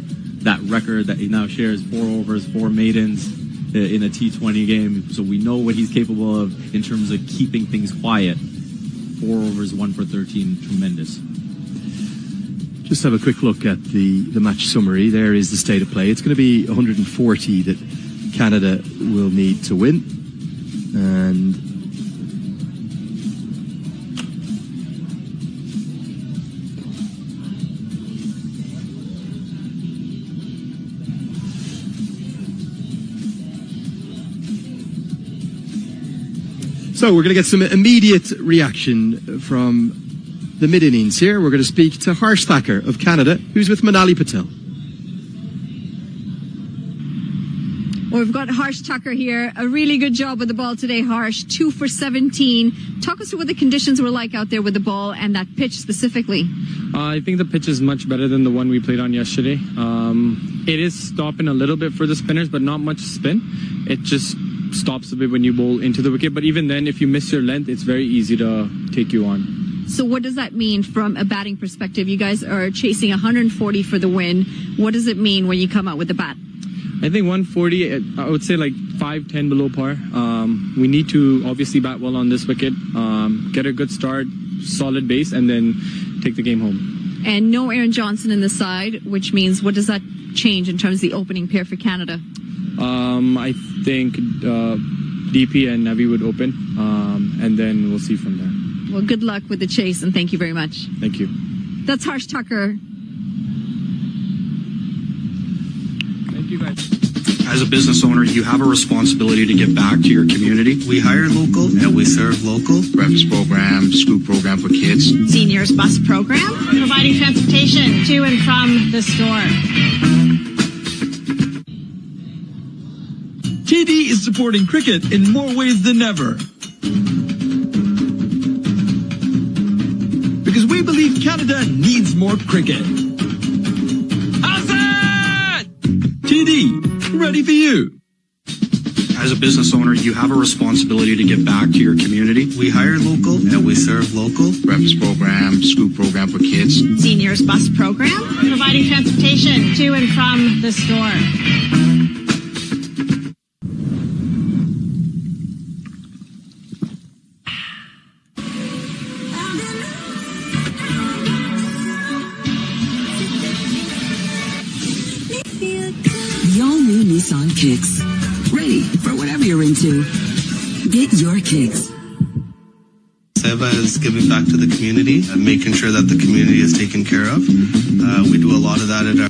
that record that he now shares, 4 overs, 4 maidens in a T20 game. So we know what he's capable of in terms of keeping things quiet. 4 overs, 1 for 13, tremendous. Just have a quick look at the match summary. There is the state of play. It's going to be 140 that Canada will need to win. And so we're going to get some immediate reaction from the mid-innings here. We're going to speak to Harsh Thacker of Canada, who's with Manali Patel. Well, we've got Harsh Tucker here. A really good job with the ball today, Harsh. 2 for 17. Talk us through what the conditions were like out there with the ball and that pitch specifically. I think the pitch is much better than the one we played on yesterday. It is stopping a little bit for the spinners, but not much spin. It just stops a bit when you bowl into the wicket. But even then, if you miss your length, it's very easy to take you on. So what does that mean from a batting perspective? You guys are chasing 140 for the win. What does it mean when you come out with the bat? I think 140, I would say like 5-10 below par. We need to obviously bat well on this wicket, get a good start, solid base, and then take the game home. And no Aaron Johnson in the side, which means what does that change in terms of the opening pair for Canada? I think DP and Navi would open, and then we'll see from there. Well, good luck with the chase, and thank you very much. Thank you. That's Harsh Tucker. Thank you, guys. As a business owner, you have a responsibility to give back to your community. We hire local and we serve local. Breakfast program, school program for kids. Seniors bus program, providing transportation to and from the store. TD is supporting cricket in more ways than ever. Because we believe Canada needs more cricket. Hassan! TD, ready for you. As a business owner, you have a responsibility to give back to your community. We hire local and we serve local. Breakfast program, school program for kids. Seniors bus program, providing transportation to and from the store. The all-new Nissan Kicks. Ready for whatever you're into. Get your kicks. Seva is giving back to the community and making sure that the community is taken care of. We do a lot of that at our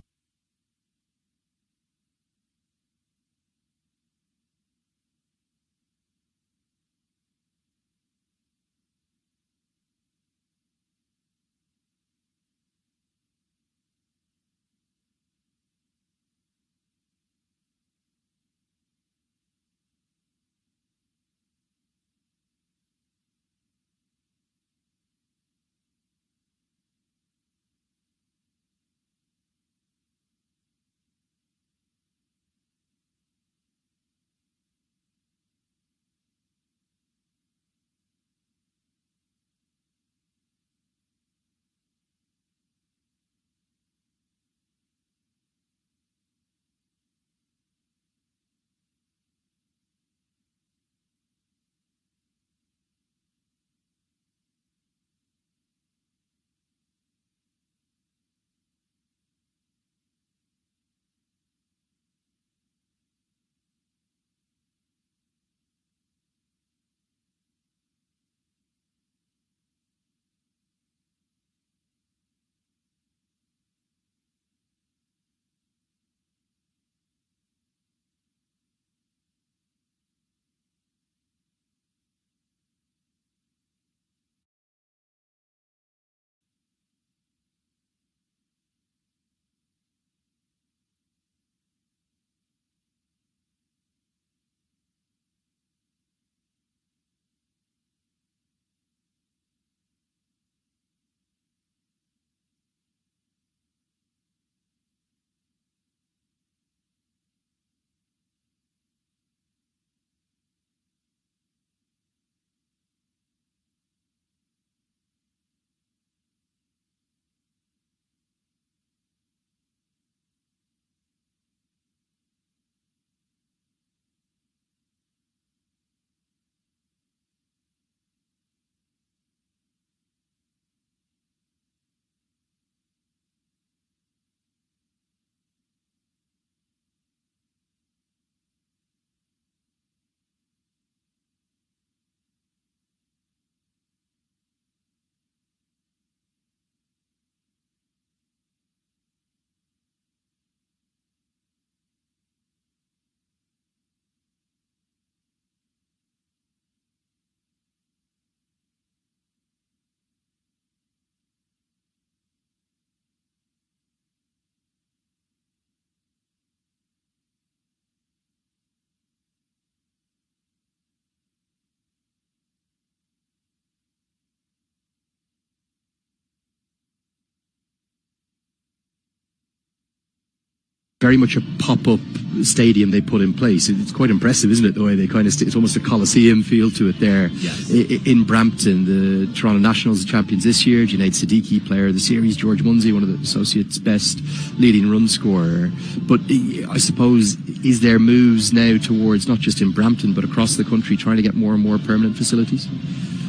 very much a pop-up stadium they put in place. It's quite impressive, isn't it, the way they kind of it's almost a Coliseum feel to it there. Yes. In Brampton. The Toronto Nationals are champions this year. Junaid Siddiqui, player of the series. George Munsey, one of the Associates' best leading run scorer. But I suppose, is there moves now towards, not just in Brampton, but across the country, trying to get more and more permanent facilities?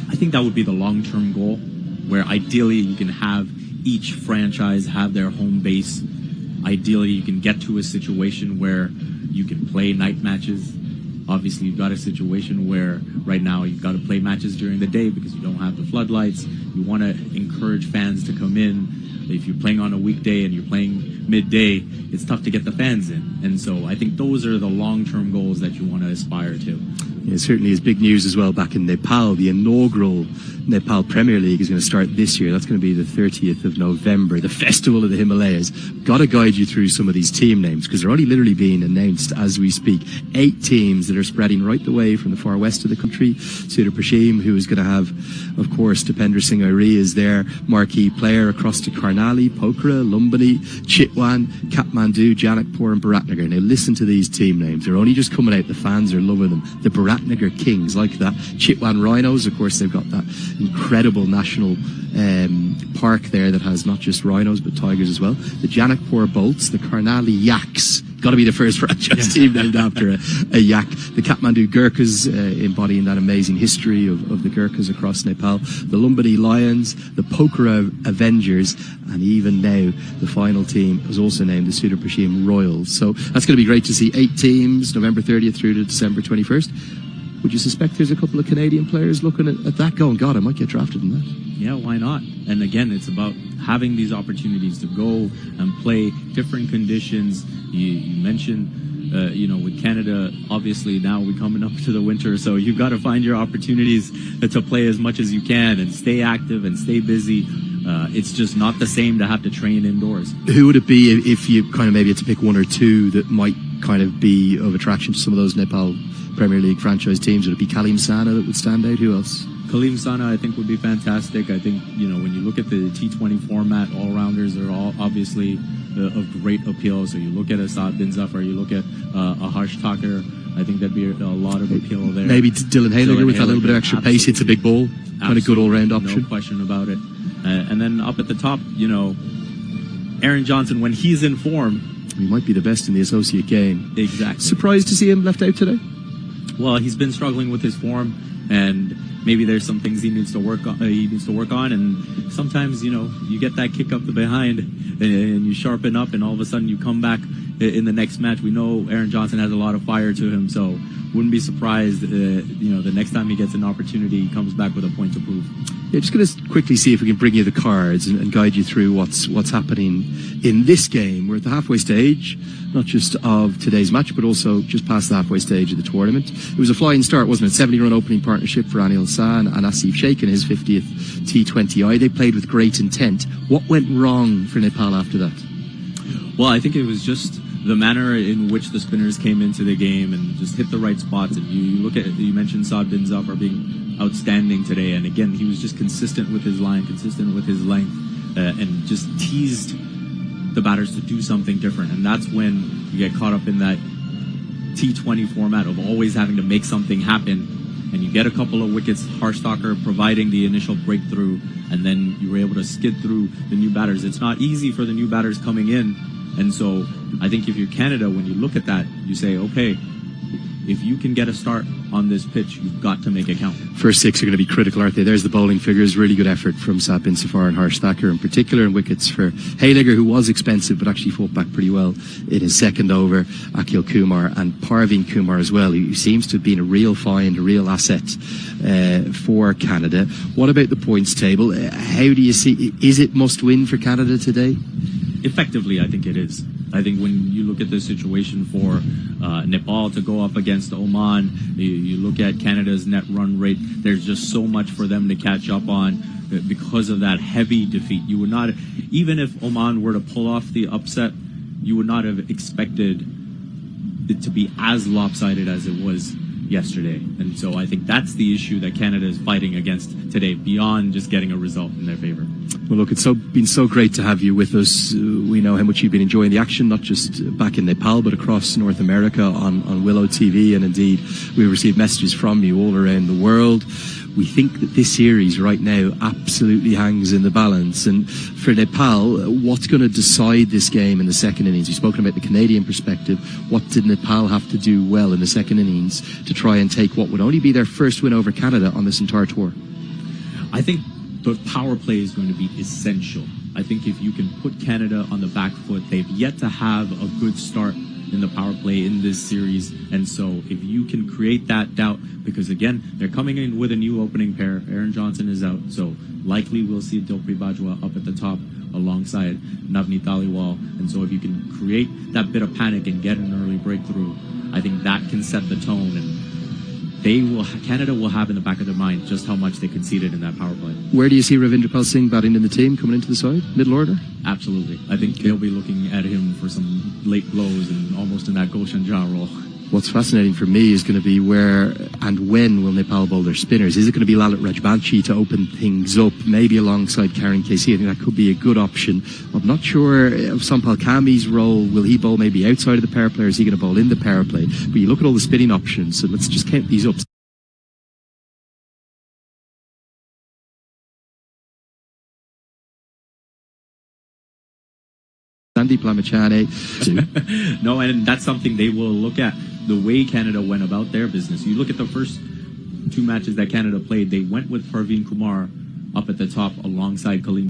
I think that would be the long-term goal, where ideally you can have each franchise have their home base. Ideally, you can get to a situation where you can play night matches. Obviously, you've got a situation where right now you've got to play matches during the day because you don't have the floodlights. You want to encourage fans to come in. If you're playing on a weekday and you're playing midday, it's tough to get the fans in. And so I think those are the long-term goals that you want to aspire to. Yeah, certainly is big news as well back in Nepal. The inaugural Nepal Premier League is going to start this year. That's going to be the 30th of November, the Festival of the Himalayas. Got to guide you through some of these team names because they're only literally being announced as we speak. 8 teams that are spreading right the way from the far west of the country. Sudar Pashim, who is going to have, of course, Dipender Singh Airi is their marquee player across to Karnali, Pokhara, Lumbini, Chitwan, Kathmandu, Janakpur and Biratnagar. Now listen to these team names. They're only just coming out. The fans are loving them. The Biratnagar Kings, like that. Chitwan Rhinos, of course, they've got that incredible national park there that has not just rhinos but tigers as well. The Janakpur Bolts, the Karnali Yaks, got to be the first franchise team named after a yak. The Kathmandu Gurkhas, embodying that amazing history of the Gurkhas across Nepal. The Lumbini Lions, the Pokhara Avengers, and even now the final team is also named the Sudar Pashim Royals. So that's going to be great to see. 8 teams, November 30th through to December 21st. Would you suspect there's a couple of Canadian players looking at that going, God, I might get drafted in that? Yeah, why not? And again, it's about having these opportunities to go and play different conditions. You mentioned, with Canada, obviously now we're coming up to the winter, so you've got to find your opportunities to play as much as you can and stay active and stay busy. It's just not the same to have to train indoors. Who would it be if you kind of maybe had to pick 1 or 2 that might kind of be of attraction to some of those Nepal Premier League franchise teams? Would it be Kalim Sana that would stand out? Who else? Kalim Sana, I think, would be fantastic. I think, when you look at the T20 format, all-rounders are all obviously of great appeal. So you look at Asad bin Zafar, you look at a Harsh Thakur, I think that'd be a lot of appeal there. Maybe Dylan Haliger with that little bit of extra pace, hits a big ball. Kind of good all-round option. No question about it. And then up at the top, Aaron Johnson, when he's in form, he might be the best in the associate game. Exactly. Surprised to see him left out today? Well, he's been struggling with his form, and maybe there's some things he needs to work on. And sometimes, you get that kick up the behind, and you sharpen up, and all of a sudden you come back in the next match. We know Aaron Johnson has a lot of fire to him, so wouldn't be surprised. The next time he gets an opportunity, he comes back with a point to prove. Yeah, just going to quickly see if we can bring you the cards and guide you through what's happening in this game. We're at the halfway stage, not just of today's match, but also just past the halfway stage of the tournament. It was a flying start, wasn't it? 70-run opening partnership for Anil San and Asif Sheikh in his 50th T20I. They played with great intent. What went wrong for Nepal after that? Well, I think it was just the manner in which the spinners came into the game and just hit the right spots. And you look at, you mentioned Saad bin Zafar being outstanding today, and again, he was just consistent with his line, consistent with his length, and just teased the batters to do something different. And that's when you get caught up in that T20 format of always having to make something happen, and you get a couple of wickets, Harsh Thakur providing the initial breakthrough, and then you were able to skid through the new batters. It's not easy for the new batters coming in, and so I think if you're Canada, when you look at that, you say, okay, if you can get a start on this pitch, you've got to make it count. First 6 are going to be critical, aren't they? There's the bowling figures. Really good effort from Saad bin Zafar and Harsh Thakur in particular, and wickets for Haliger, who was expensive but actually fought back pretty well in his second over. Akhil Kumar and Parveen Kumar as well, who seems to have been a real find, a real asset for Canada. What about the points table? How do you see, is it must win for Canada today? Effectively, I think it is. I think when you look at the situation for Nepal to go up against Oman, you look at Canada's net run rate, there's just so much for them to catch up on because of that heavy defeat. You would not, even if Oman were to pull off the upset, you would not have expected it to be as lopsided as it was, yesterday. And so I think that's the issue that Canada is fighting against today, beyond just getting a result in their favor. Well, look, it's been so great to have you with us. We know how much you've been enjoying the action, not just back in Nepal, but across North America on Willow TV. And indeed, we've received messages from you all around the world. We think that this series right now absolutely hangs in the balance. And for Nepal, what's going to decide this game in the second innings? You've spoken about the Canadian perspective. What did Nepal have to do well in the second innings to try and take what would only be their first win over Canada on this entire tour? I think the power play is going to be essential. I think if you can put Canada on the back foot, they've yet to have a good start in the power play in this series. And so if you can create that doubt, because again, they're coming in with a new opening pair. Aaron Johnson is out, so likely we'll see Dilpreet Bajwa up at the top alongside Navneet Dhaliwal. And so if you can create that bit of panic and get an early breakthrough, I think that can set the tone, and Canada will have in the back of their mind just how much they conceded in that power play. Where do you see Ravindra Pal Singh batting in the team coming into the side? Middle order? Absolutely. I think they'll be looking at him for some late blows and almost in that Goshen Jha role. What's fascinating for me is going to be where and when will Nepal bowl their spinners. Is it going to be Lalit Rajbanshi to open things up, maybe alongside Karen KC? I think that could be a good option. I'm not sure of Sampal Kami's role. Will he bowl maybe outside of the power play, or is he going to bowl in the power play? But you look at all the spinning options, so let's just count these up. Sandeep Lamachane. No, and that's something they will look at, the way Canada went about their business. You look at the first two matches that Canada played, they went with Parveen Kumar up at the top alongside Kaleem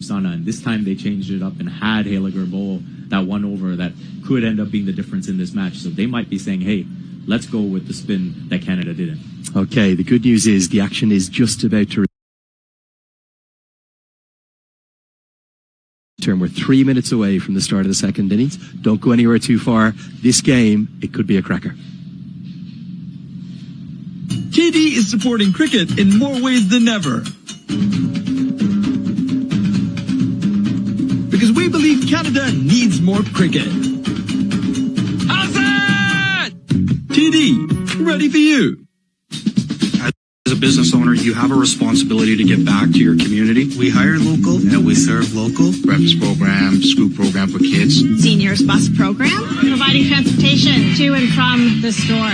Sana, and this time they changed it up and had Haliger bowl that one over that could end up being the difference in this match. So they might be saying, hey, let's go with the spin that Canada didn't. Okay, the good news is the action is just about to return. We're 3 minutes away from the start of the second innings. Don't go anywhere too far. This game, it could be a cracker. TD is supporting cricket in more ways than ever. Because we believe Canada needs more cricket. How's that? TD, ready for you. As a business owner, you have a responsibility to give back to your community. We hire local and we serve local. Breakfast program, school program for kids. Seniors bus program, providing transportation to and from the store.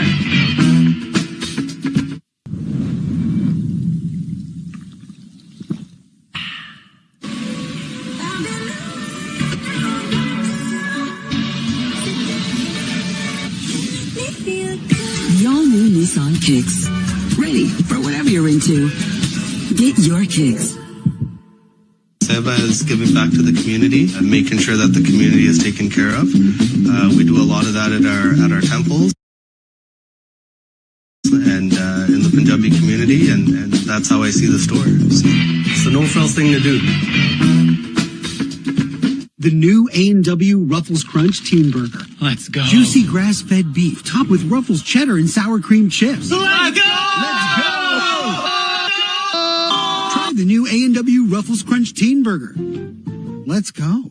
The all-new Nissan Kicks. Ready for whatever you're into. Get your kicks. Seva is giving back to the community and making sure that the community is taken care of. We do a lot of that at our temples and in the Punjabi community, and that's how I see the store. So it's the no-frills thing to do. The new A&W Ruffles Crunch Teen Burger. Let's go. Juicy grass-fed beef, topped with Ruffles cheddar and sour cream chips. Let's go! Let's go! Try the new A&W Ruffles Crunch Teen Burger. Let's go.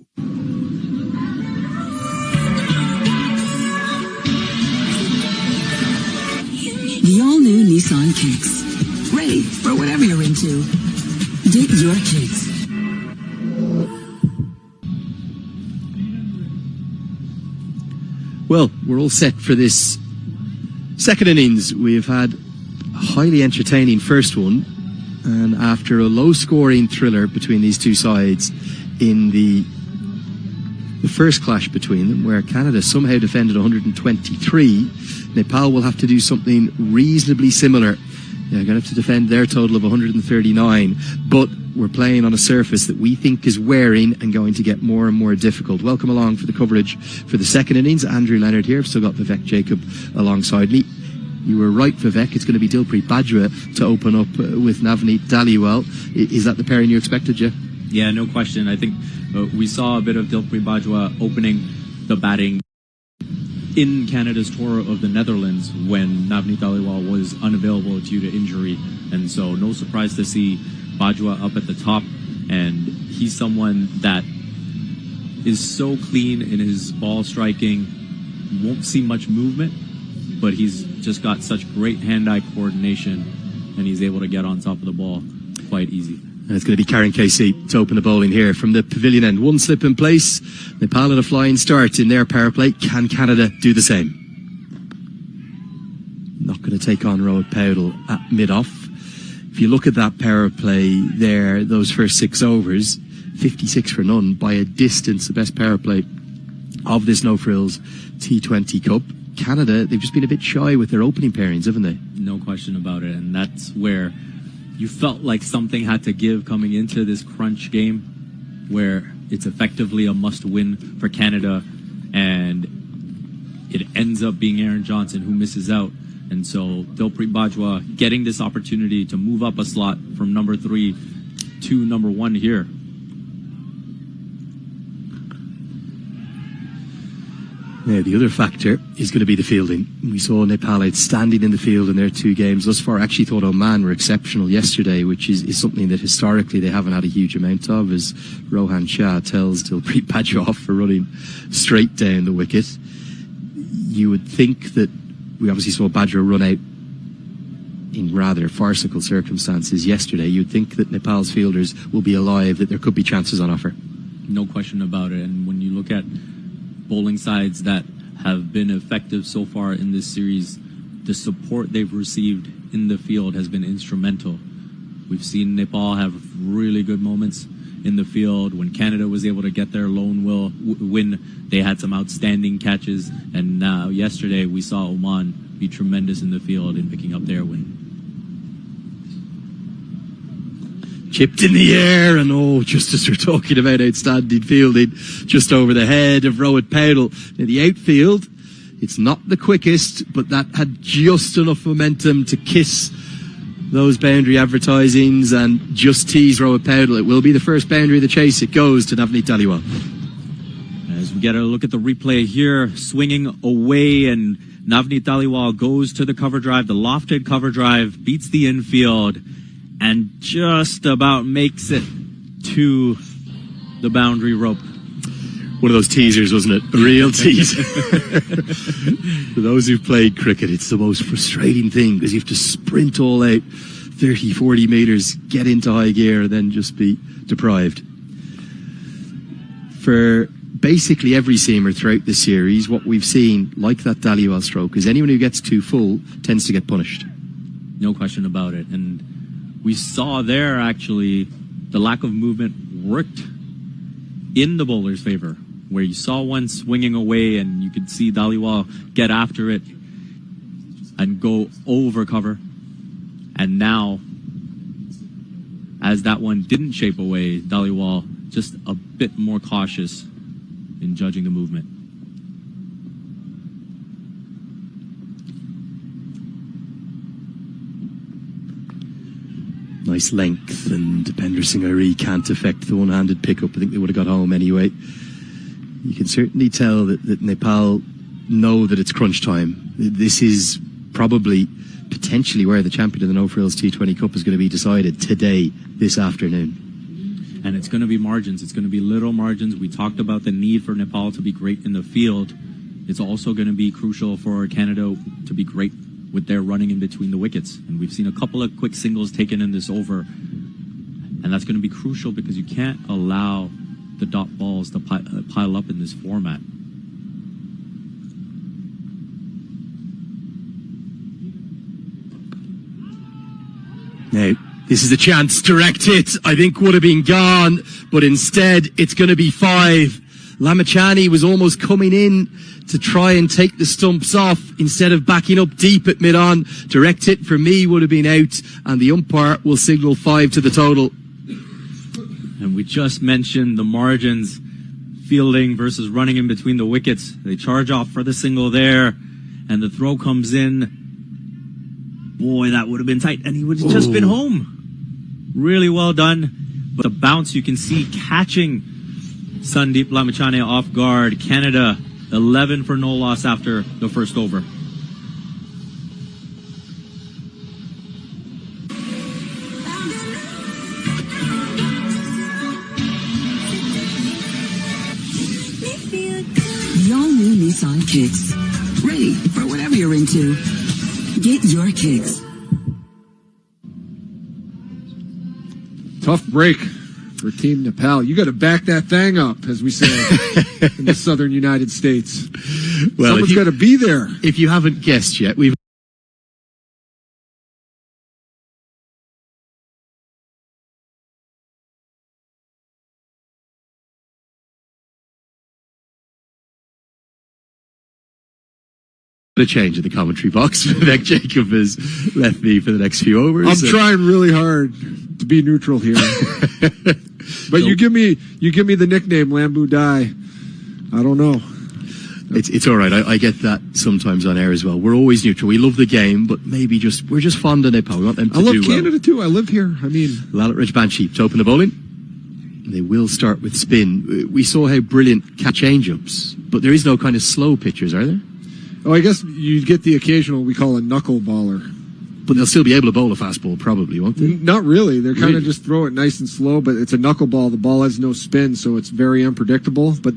The all-new Nissan Kicks. Ready for whatever you're into. Get your kicks. Well, we're all set for this second innings. We've had a highly entertaining first one, and after a low-scoring thriller between these two sides in the first clash between them, where Canada somehow defended 123, Nepal will have to do something reasonably similar. They're going to have to defend their total of 139, but we're playing on a surface that we think is wearing and going to get more and more difficult. Welcome along for the coverage for the second innings. Andrew Leonard here. I've still got Vivek Jacob alongside me. You were right, Vivek. It's going to be Dilpreet Bajwa to open up with Navneet Dhaliwal. Is that the pairing you expected, Jeff? Yeah, no question. I think we saw a bit of Dilpreet Bajwa opening the batting in Canada's tour of the Netherlands when Navneet Dhaliwal was unavailable due to injury. And so no surprise to see Bajwa up at the top. And he's someone that is so clean in his ball striking, won't see much movement, but he's just got such great hand-eye coordination, and he's able to get on top of the ball quite easy. And it's going to be Karen KC to open the bowling here from the pavilion end. One slip in place. Nepal at a flying start in their power play. Can Canada do the same? Not going to take on Rohit Paudel at mid-off. If you look at that power play there, those first 6 overs, 56 for none, by a distance the best power play of this No Frills T20 Cup. Canada, they've just been a bit shy with their opening pairings, haven't they? No question about it, and that's where you felt like something had to give coming into this crunch game, where it's effectively a must-win for Canada, and it ends up being Aaron Johnson who misses out. And so Dilpreet Bajwa getting this opportunity to move up a slot from number 3 to number 1 here. Now, the other factor is going to be the fielding. We saw Nepal outstanding in the field in their 2 games thus far. I actually thought Oman were exceptional yesterday, which is something that historically they haven't had a huge amount of, as Rohan Shah tells Dilpreet Bajwa off for running straight down the wicket. You would think that we obviously saw Bajwa run out in rather farcical circumstances yesterday. You'd think that Nepal's fielders will be alive, that there could be chances on offer. No question about it. And when you look at bowling sides that have been effective so far in this series, the support they've received in the field has been instrumental. We've seen Nepal have really good moments in the field. When Canada was able to get their lone win, they had some outstanding catches, and now yesterday we saw Oman be tremendous in the field in picking up their win. Chipped in the air, and just as we're talking about outstanding fielding, just over the head of Rohit Paudel. Now, the outfield, it's not the quickest, but that had just enough momentum to kiss those boundary advertisings and just tease Rohit Paudel. It will be the first boundary of the chase. It goes to Navneet Dhaliwal. As we get a look at the replay here, swinging away, and Navneet Dhaliwal goes to the cover drive, the lofted cover drive, beats the infield, and just about makes it to the boundary rope. One of those teasers, wasn't it? A real teaser. For those who've played cricket, it's the most frustrating thing, because you have to sprint all out 30, 40 metres, get into high gear, and then just be deprived. For basically every seamer throughout the series, what we've seen, like that Dhaliwal stroke, is anyone who gets too full tends to get punished. No question about it. And we saw there, actually, the lack of movement worked in the bowler's favor, where you saw one swinging away and you could see Dhaliwal get after it and go over cover. And now, as that one didn't shape away, Dhaliwal just a bit more cautious in judging the movement. Nice length, and Dipender Singh Ari can't affect the one-handed pickup. I think they would have got home anyway. You can certainly tell that Nepal know that it's crunch time. This is probably potentially where the champion of the No Frills T20 Cup is going to be decided today, this afternoon. And it's going to be margins. It's going to be little margins. We talked about the need for Nepal to be great in the field. It's also going to be crucial for Canada to be great with their running in between the wickets. And we've seen a couple of quick singles taken in this over. And that's going to be crucial, because you can't allow the dot balls to pile up in this format. Now, this is a chance. Direct hit, I think, would have been gone, but instead it's going to be 5. Lamachani was almost coming in to try and take the stumps off instead of backing up deep at mid-on. Direct hit for me would have been out, and the umpire will signal 5 to the total. And we just mentioned the margins, fielding versus running in between the wickets. They charge off for the single there, and the throw comes in. Boy, that would have been tight, and he would have just been home. Really well done. But the bounce, you can see catching Sandeep Lamachani off guard. Canada 11 for no loss after the first over. The all-new Nissan Kicks. Ready for whatever you're into. Get your kicks. Tough break for Team Nepal. You got to back that thing up, as we say in the southern United States. Well, someone's got to be there. If you haven't guessed yet, we've a change in the commentary box. Vivek Jacob has left me for the next few overs. I'm trying really hard to be neutral here. But you give me the nickname Lambu Dai. I don't know. It's all right. I get that sometimes on air as well. We're always neutral. We love the game, but maybe we're just fond of Nepal. We want them to do well. I love Canada too. I live here. I mean, Lalit Rajbanshi to open the bowling. They will start with spin. We saw how brilliant catch change-ups, but there is no kind of slow pitchers, are there? Oh, I guess you get the occasional we call a knuckleballer. But they'll still be able to bowl a fastball, probably, won't they? Not really. They're kind of just throw it nice and slow, but it's a knuckleball. The ball has no spin, so it's very unpredictable. But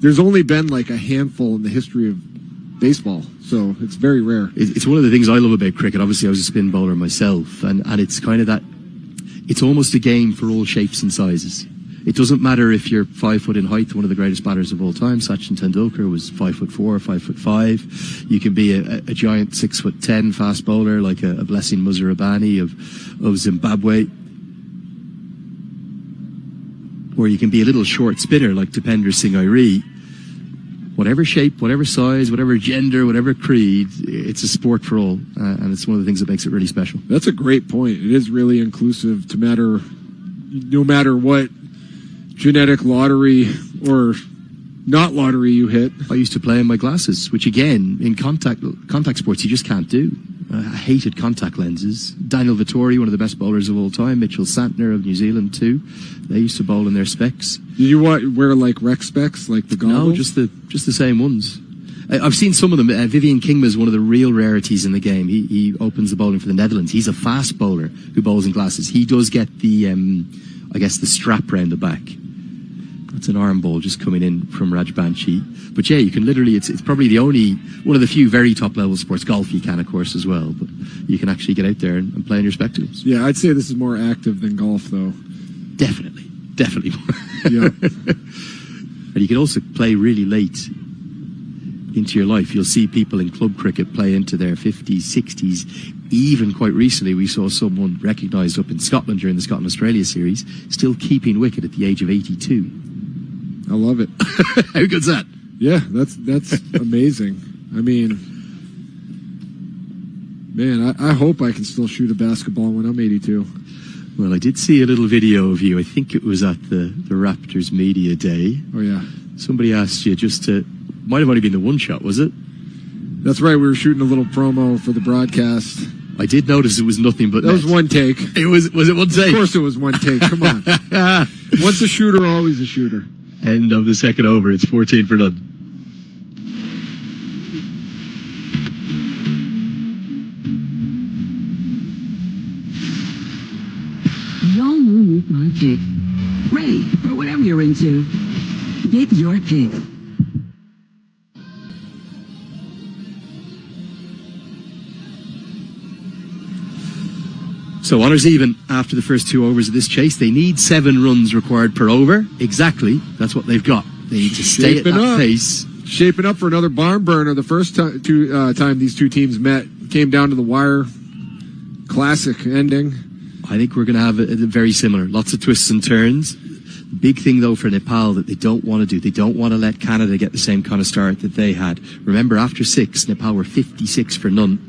there's only been like a handful in the history of baseball, so it's very rare. It's one of the things I love about cricket. Obviously, I was a spin bowler myself, and it's kind of that. It's almost a game for all shapes and sizes. It doesn't matter if you're 5 foot in height. One of the greatest batters of all time, Sachin Tendulkar, was 5'4", 5'5". You can be a giant 6'10" fast bowler like a Blessing Muzarabani of Zimbabwe, or you can be a little short spinner like Dipender Singh Airi. Whatever shape, whatever size, whatever gender, whatever creed, it's a sport for all, and it's one of the things that makes it really special. That's a great point. It is really inclusive no matter what genetic lottery or not lottery you hit. I used to play in my glasses, which again, in contact sports, you just can't do. I hated contact lenses. Daniel Vittori, one of the best bowlers of all time, Mitchell Santner of New Zealand too. They used to bowl in their specs. Did you wear like rec specs, like the goggles? No, just the same ones. I've seen some of them. Vivian Kingma is one of the real rarities in the game. He opens the bowling for the Netherlands. He's a fast bowler who bowls in glasses. He does get the, I guess, the strap round the back. That's an arm ball just coming in from Rajbanshi. But yeah, you can literally, it's probably one of the few very top level sports. Golf you can, of course, as well. But you can actually get out there and play in your spectacles. Yeah, I'd say this is more active than golf, though. Definitely more. Yeah. And you can also play really late into your life. You'll see people in club cricket play into their 50s, 60s. Even quite recently, we saw someone recognised up in Scotland during the Scotland-Australia series, still keeping wicket at the age of 82. I love it. How good's that? Yeah, that's amazing. I mean, man, I hope I can still shoot a basketball when I'm 82. Well, I did see a little video of you. I think it was at the Raptors Media Day. Oh, yeah. Somebody asked you might have only been the one shot, was it? That's right. We were shooting a little promo for the broadcast. I did notice it was nothing but that was one take. Was it one take? Of course it was one take. Come on. Once a shooter, always a shooter. End of the second over. It's 14 for none. Y'all know my pick. Ready for whatever you're into. Get your pick. So honours even after the first 2 overs of this chase. They need 7 runs required per over. Exactly. That's what they've got. They need to stay at that pace. Shaping up for another barn burner. The first time these two teams met came down to the wire. Classic ending. I think we're going to have a very similar. Lots of twists and turns. Big thing, though, for Nepal that they don't want to do. They don't want to let Canada get the same kind of start that they had. Remember, after 6, Nepal were 56 for none.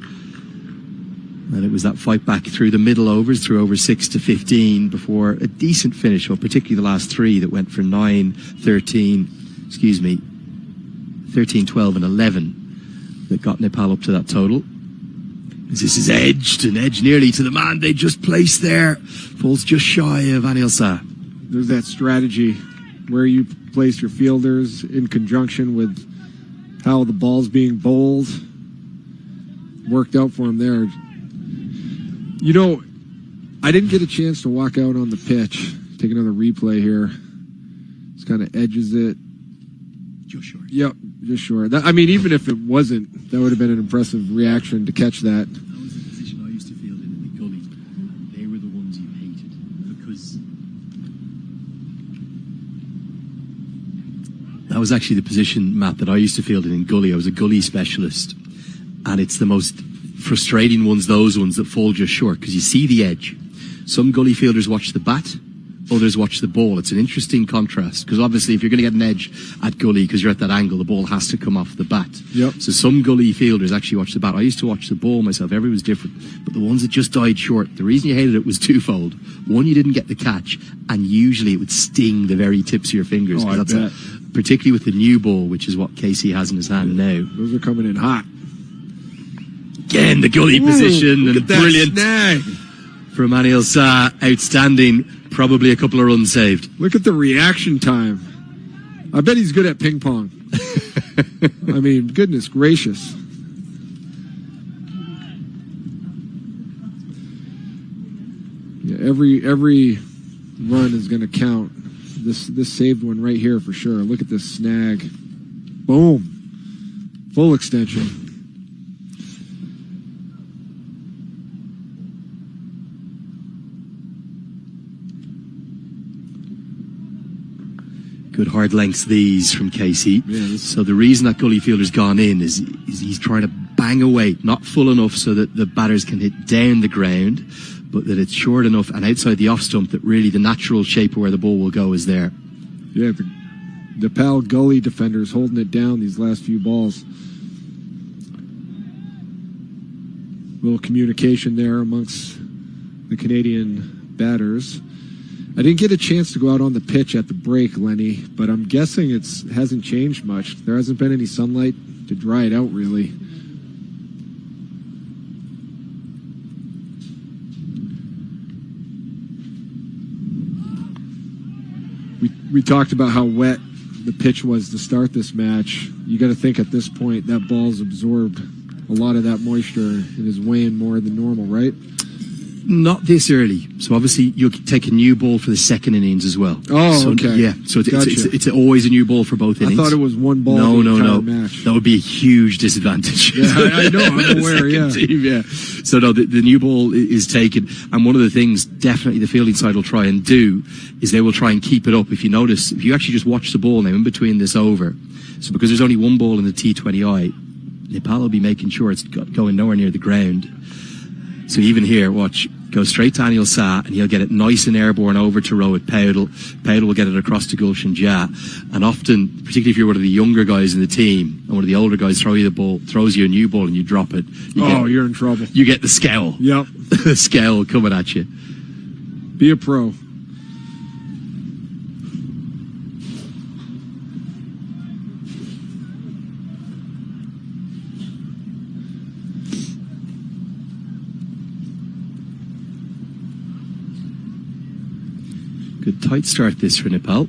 And it was that fight back through the middle overs, through over 6 to 15, before a decent finish, well, particularly the last 3 that went for 13, 12 and 11 that got Nepal up to that total. This is edged nearly to the man they just placed there. Falls just shy of Anil Shah. There's that strategy where you place your fielders in conjunction with how the ball's being bowled. Worked out for him there. You know, I didn't get a chance to walk out on the pitch. Take another replay here. Just kind of edges it. Just short. Yep, just short. I mean, even if it wasn't That would have been an impressive reaction to catch that. That was the position I used to field in the gully. They were the ones you hated because that was actually the position, Matt, that I used to field in gully. I was a gully specialist, and it's the most frustrating ones, those ones that fall just short, because you see the edge. Some gully fielders watch the bat, others watch the ball. It's an interesting contrast, because obviously if you're going to get an edge at gully because you're at that angle, the ball has to come off the bat. Yep. So some gully fielders actually watch the bat. I used to watch the ball myself. Every was different. But the ones that just died short, the reason you hated it was twofold. One, you didn't get the catch, and usually it would sting the very tips of your fingers. Oh, I bet. Particularly with the new ball, which is what Casey has in his hand now. Those are coming in hot. Again, the gully position, look and at that brilliant snag from Anil Shah. Outstanding. Probably a couple of runs saved. Look at the reaction time. I bet he's good at ping pong. I mean, goodness gracious. Yeah, every run is going to count. This saved one right here for sure. Look at this snag. Boom. Full extension. Good hard lengths these from Casey. Yeah, so the reason that gully fielder's gone in is he's trying to bang away, not full enough so that the batters can hit down the ground, but that it's short enough and outside the off stump that really the natural shape of where the ball will go is there. Yeah, the Nepal gully defenders holding it down these last few balls. Little communication there amongst the Canadian batters. I didn't get a chance to go out on the pitch at the break, Lenny, but I'm guessing it hasn't changed much. There hasn't been any sunlight to dry it out, really. We talked about how wet the pitch was to start this match. You got to think at this point that ball's absorbed a lot of that moisture and is weighing more than normal, right? Not this early. So obviously you'll take a new ball for the second innings as well. Oh, so, okay. Yeah, so Gotcha. it's always a new ball for both innings. I thought it was one ball the entire match. That would be a huge disadvantage. Yeah, I know. I'm aware, yeah. Team, yeah. So no, the new ball is taken. And one of the things definitely the fielding side will try and do is they will try and keep it up. If you notice, if you actually just watch the ball now in between this over, so because there's only one ball in the T20I, Nepal will be making sure it's going nowhere near the ground. So even here, watch, go straight to Anil Shah, and he'll get it nice and airborne over to Rohit Paudel. Paudel will get it across to Gulshan Jha. And often, particularly if you're one of the younger guys in the team, and one of the older guys throws you a new ball and you drop it. You're in trouble. You get the scowl. Yep. The scowl coming at you. Be a pro. Good tight start this for Nepal.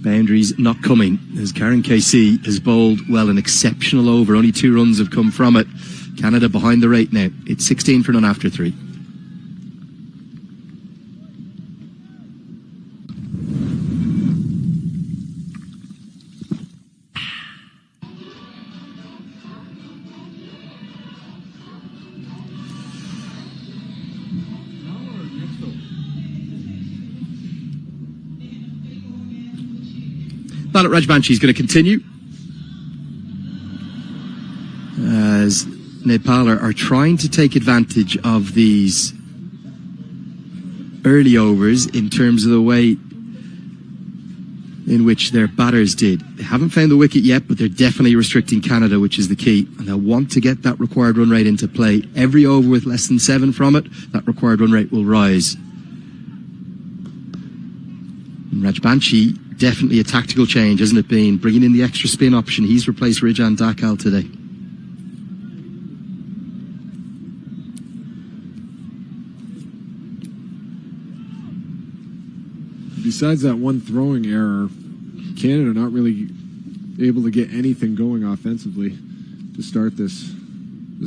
Boundaries not coming as Karen KC has bowled well, an exceptional over. Only 2 runs have come from it. Canada behind the rate now. It's 16 for none after 3. Bharat Rajbanshi is going to continue as Nepal are trying to take advantage of these early overs in terms of the way in which their batters did. They haven't found the wicket yet, but they're definitely restricting Canada, which is the key. And they'll want to get that required run rate into play. Every over with less than 7 from it, that required run rate will rise. And Rajbanshi, definitely a tactical change, hasn't it been? Bringing in the extra spin option. He's replaced Rijan Dakal today. Besides that one throwing error, Canada not really able to get anything going offensively to start this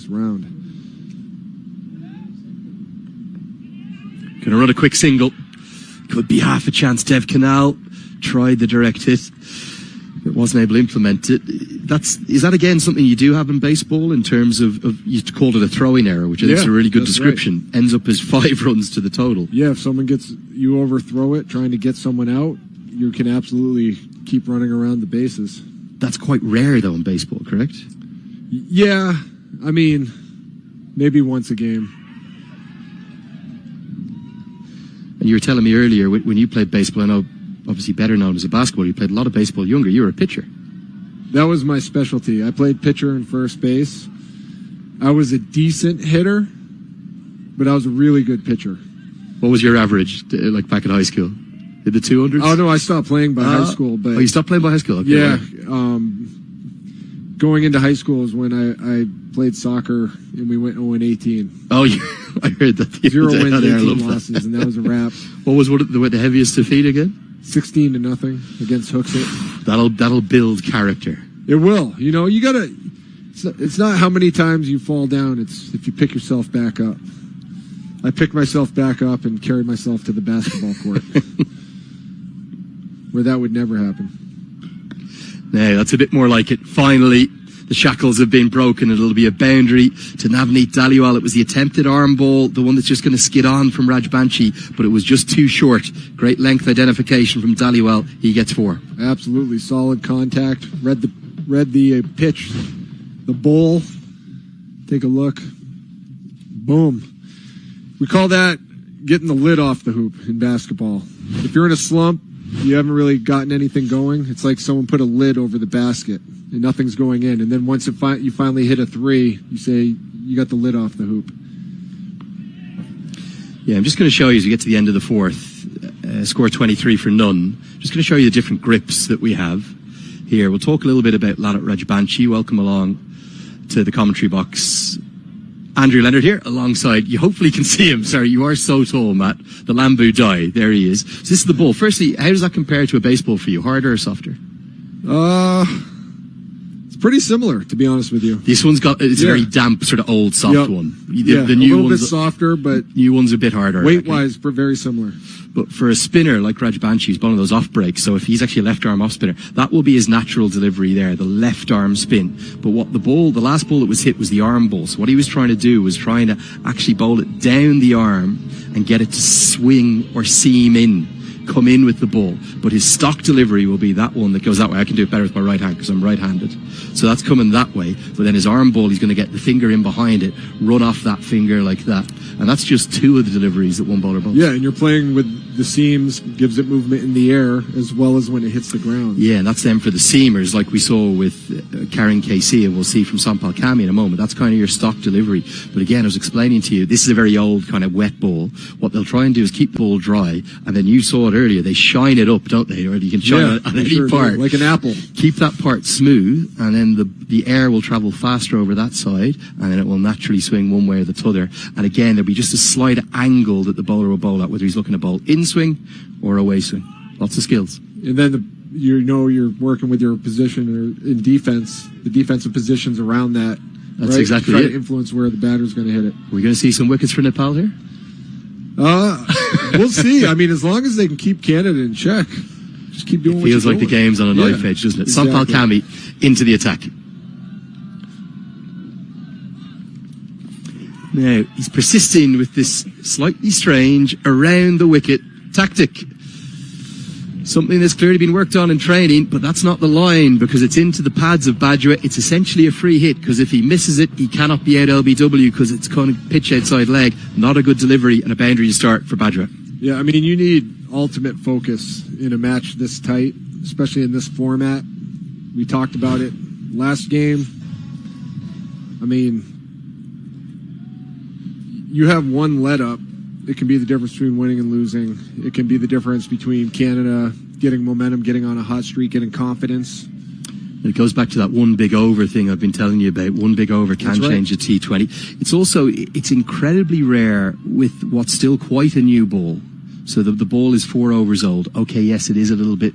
round. Gonna run a quick single. Could be half a chance. Dev Canal tried the direct hit, but wasn't able to implement it. is that again something you do have in baseball in terms of you called it a throwing error, which I think is a really good description. Right. Ends up as 5 runs to the total. Yeah, if someone you overthrow it, trying to get someone out, you can absolutely keep running around the bases. That's quite rare though in baseball, correct? Yeah, I mean, maybe once a game. And you were telling me earlier when you played baseball, I know obviously better known as a basketball, you played a lot of baseball younger. You were a pitcher. That was my specialty. I played pitcher and first base. I was a decent hitter, but I was a really good pitcher. What was your average, like back in high school? In the 200s? Oh, no, I stopped playing by high school. But you stopped playing by high school? Okay, yeah. Going into high school is when I played soccer, and we went 0-18. Oh, I heard that. 0 wins, 18 losses, and that was a wrap. What was the heaviest defeat again? 16-0 against Hooksett. That'll build character. It will. You know, you gotta. It's not how many times you fall down. It's if you pick yourself back up. I picked myself back up and carried myself to the basketball court, where that would never happen. No, that's a bit more like it. Finally, the shackles have been broken. It'll be a boundary to Navneet Dhaliwal. It was the attempted arm ball, the one that's just going to skid on from Rajbanshi, but it was just too short. Great length identification from Dhaliwal. He gets 4. Absolutely solid contact. Read the pitch, the bowl. Take a look. Boom. We call that getting the lid off the hoop in basketball. If you're in a slump, you haven't really gotten anything going. It's like someone put a lid over the basket and nothing's going in. And then once you finally hit a 3, you say you got the lid off the hoop. Yeah, I'm just going to show you as we get to the end of the 4th. Score 23 for none. Just going to show you the different grips that we have here. We'll talk a little bit about Lanat Rajbanshi. Welcome along to the commentary box. Andrew Leonard here alongside, you hopefully can see him. Sorry, you are so tall, Matt. The Lambu Dai, there he is. So this is the ball. Firstly, how does that compare to a baseball for you? Harder or softer? It's pretty similar, to be honest with you. This one's got, it's a very damp, sort of old, soft one. The new a little bit softer, but new one's a bit harder. Weight-wise, very similar. But for a spinner like Rajbanshi, he's one of those off breaks. So if he's actually a left arm off spinner, that will be his natural delivery there, the left arm spin. But the last ball that was hit was the arm ball. So what he was trying to do was trying to actually bowl it down the arm and get it to swing or seam in, come in with the ball. But his stock delivery will be that one that goes that way. I can do it better with my right hand because I'm right-handed. So that's coming that way. But then his arm ball, he's going to get the finger in behind it, run off that finger like that. And that's just 2 of the deliveries that one bowler bowls. Yeah, and you're playing with the seams, gives it movement in the air as well as when it hits the ground. Yeah, and that's them for the seamers, like we saw with Karen KC, and we'll see from Sampal Kami in a moment. That's kind of your stock delivery. But again, I was explaining to you, this is a very old kind of wet ball. What they'll try and do is keep the ball dry, and then you saw it earlier, they shine it up, don't they? Or you can shine it on any part. Like an apple. Keep that part smooth, and then the air will travel faster over that side, and then it will naturally swing one way or the other. And again, there'll be just a slight angle that the bowler will bowl at, whether he's looking to bowl in swing or away swing. Lots of skills. And then you're working with your position or in defense, the defensive positions around that. That's exactly it. Try to influence where the batter's going to hit it. We're going to see some wickets for Nepal here? We'll see. I mean, as long as they can keep Canada in check, just keep doing what you're doing. Feels like the game's on a knife edge, doesn't it? Exactly. Sampal Kami into the attack. Now, he's persisting with this slightly strange around the wicket tactic. Something that's clearly been worked on in training, but that's not the line because it's into the pads of Bajwa. It's essentially a free hit because if he misses it, he cannot be out LBW because it's kind of pitch outside leg. Not a good delivery and a boundary to start for Bajwa. Yeah, I mean, you need ultimate focus in a match this tight, especially in this format. We talked about it last game. I mean, you have one let up. It can be the difference between winning and losing. It can be the difference between Canada getting momentum, getting on a hot streak, getting confidence. It goes back to that one big over thing I've been telling you about. One big over can change a T20. It's incredibly rare with what's still quite a new ball. So the ball is 4 overs old. Okay, yes, it is a little bit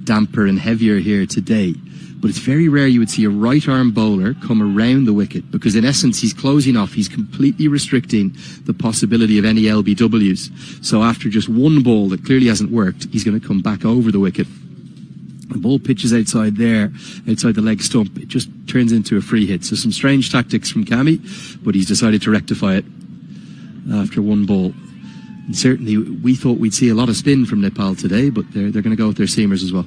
damper and heavier here today. But it's very rare you would see a right-arm bowler come around the wicket because, in essence, he's closing off. He's completely restricting the possibility of any LBWs. So after just one ball that clearly hasn't worked, he's going to come back over the wicket. The ball pitches outside there, outside the leg stump. It just turns into a free hit. So some strange tactics from Cammy, but he's decided to rectify it after one ball. And certainly, we thought we'd see a lot of spin from Nepal today, but they're going to go with their seamers as well.